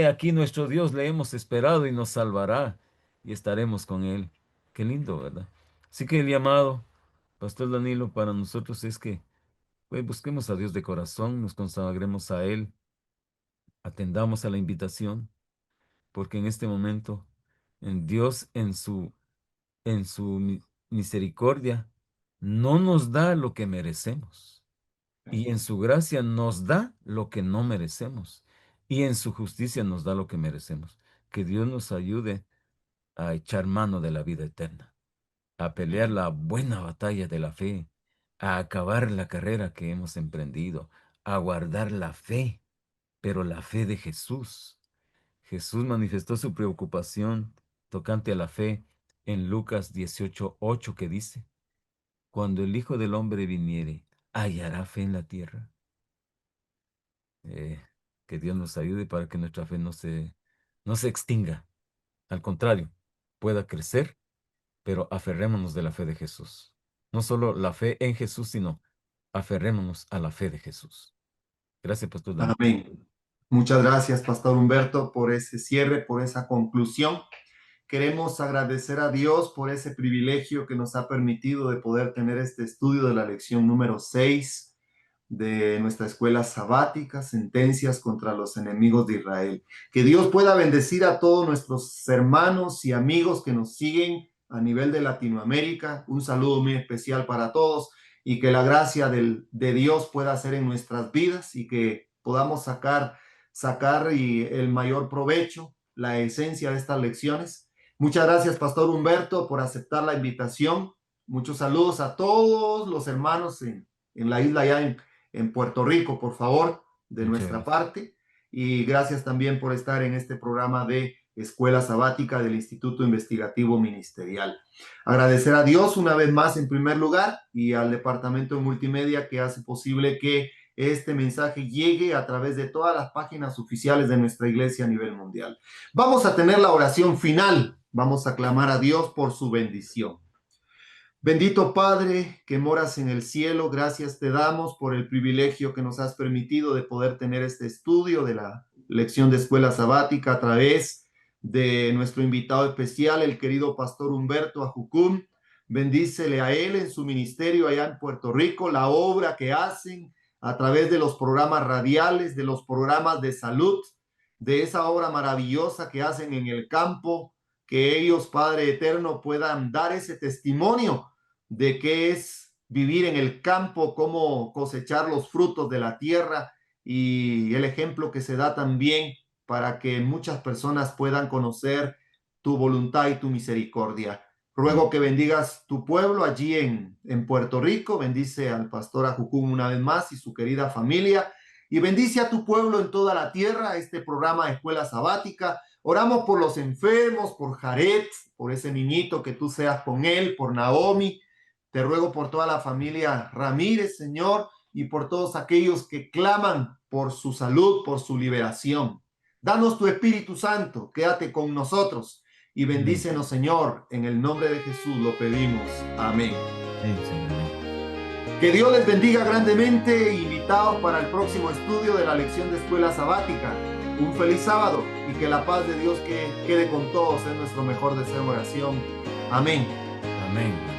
aquí nuestro Dios le hemos esperado y nos salvará y estaremos con Él. Qué lindo, ¿verdad? Así que el llamado, Pastor Danilo, para nosotros es que pues, busquemos a Dios de corazón, nos consagremos a Él, atendamos a la invitación, porque en este momento, en Dios, en su misericordia, no nos da lo que merecemos. Y en su gracia nos da lo que no merecemos. Y en su justicia nos da lo que merecemos. Que Dios nos ayude a echar mano de la vida eterna, a pelear la buena batalla de la fe, a acabar la carrera que hemos emprendido, a guardar la fe, pero la fe de Jesús. Jesús manifestó su preocupación tocante a la fe en Lucas 18:8 que dice, cuando el Hijo del Hombre viniere, ¿hallará fe en la tierra? Eh, que Dios nos ayude para que nuestra fe no se extinga. Al contrario, pueda crecer, pero aferrémonos de la fe de Jesús. No solo la fe en Jesús, sino aferrémonos a la fe de Jesús. Gracias, Pastor Daniel. Amén. Muchas gracias, Pastor Humberto, por ese cierre, por esa conclusión. Queremos agradecer a Dios por ese privilegio que nos ha permitido de poder tener este estudio de la lección número 6 de nuestra escuela sabática, Sentencias contra los enemigos de Israel. Que Dios pueda bendecir a todos nuestros hermanos y amigos que nos siguen a nivel de Latinoamérica. Un saludo muy especial para todos y que la gracia de Dios pueda ser en nuestras vidas y que podamos sacar y el mayor provecho, la esencia de estas lecciones. Muchas gracias, Pastor Humberto, por aceptar la invitación. Muchos saludos a todos los hermanos en la isla ya en Puerto Rico, por favor, de Muchas nuestra gracias. parte. Y gracias también por estar en este programa de Escuela Sabática del Instituto Investigativo Ministerial. Agradecer a Dios una vez más en primer lugar y al Departamento de Multimedia que hace posible que este mensaje llegue a través de todas las páginas oficiales de nuestra iglesia a nivel mundial. Vamos a tener la oración final. Vamos a clamar a Dios por su bendición. Bendito Padre que moras en el cielo, gracias te damos por el privilegio que nos has permitido de poder tener este estudio de la lección de escuela sabática a través de nuestro invitado especial, el querido pastor Humberto Ajucún. Bendícele a él en su ministerio allá en Puerto Rico, la obra que hacen a través de los programas radiales, de los programas de salud, de esa obra maravillosa que hacen en el campo, que ellos, Padre Eterno, puedan dar ese testimonio de qué es vivir en el campo, cómo cosechar los frutos de la tierra y el ejemplo que se da también para que muchas personas puedan conocer tu voluntad y tu misericordia. Ruego que bendigas tu pueblo allí en Puerto Rico, bendice al pastor Ajucún una vez más y su querida familia, y bendice a tu pueblo en toda la tierra, este programa de escuela sabática. Oramos por los enfermos, por Jared, por ese niñito, que tú seas con él, por Naomi. Te ruego por toda la familia Ramírez, Señor, y por todos aquellos que claman por su salud, por su liberación. Danos tu Espíritu Santo, quédate con nosotros y bendícenos, Señor. En el nombre de Jesús lo pedimos. Amén. Sí, Señor. Que Dios les bendiga grandemente. Invitados para el próximo estudio de la lección de escuela sabática. Un feliz sábado y que la paz de Dios quede con todos. Es nuestro mejor deseo de oración. Amén. Amén.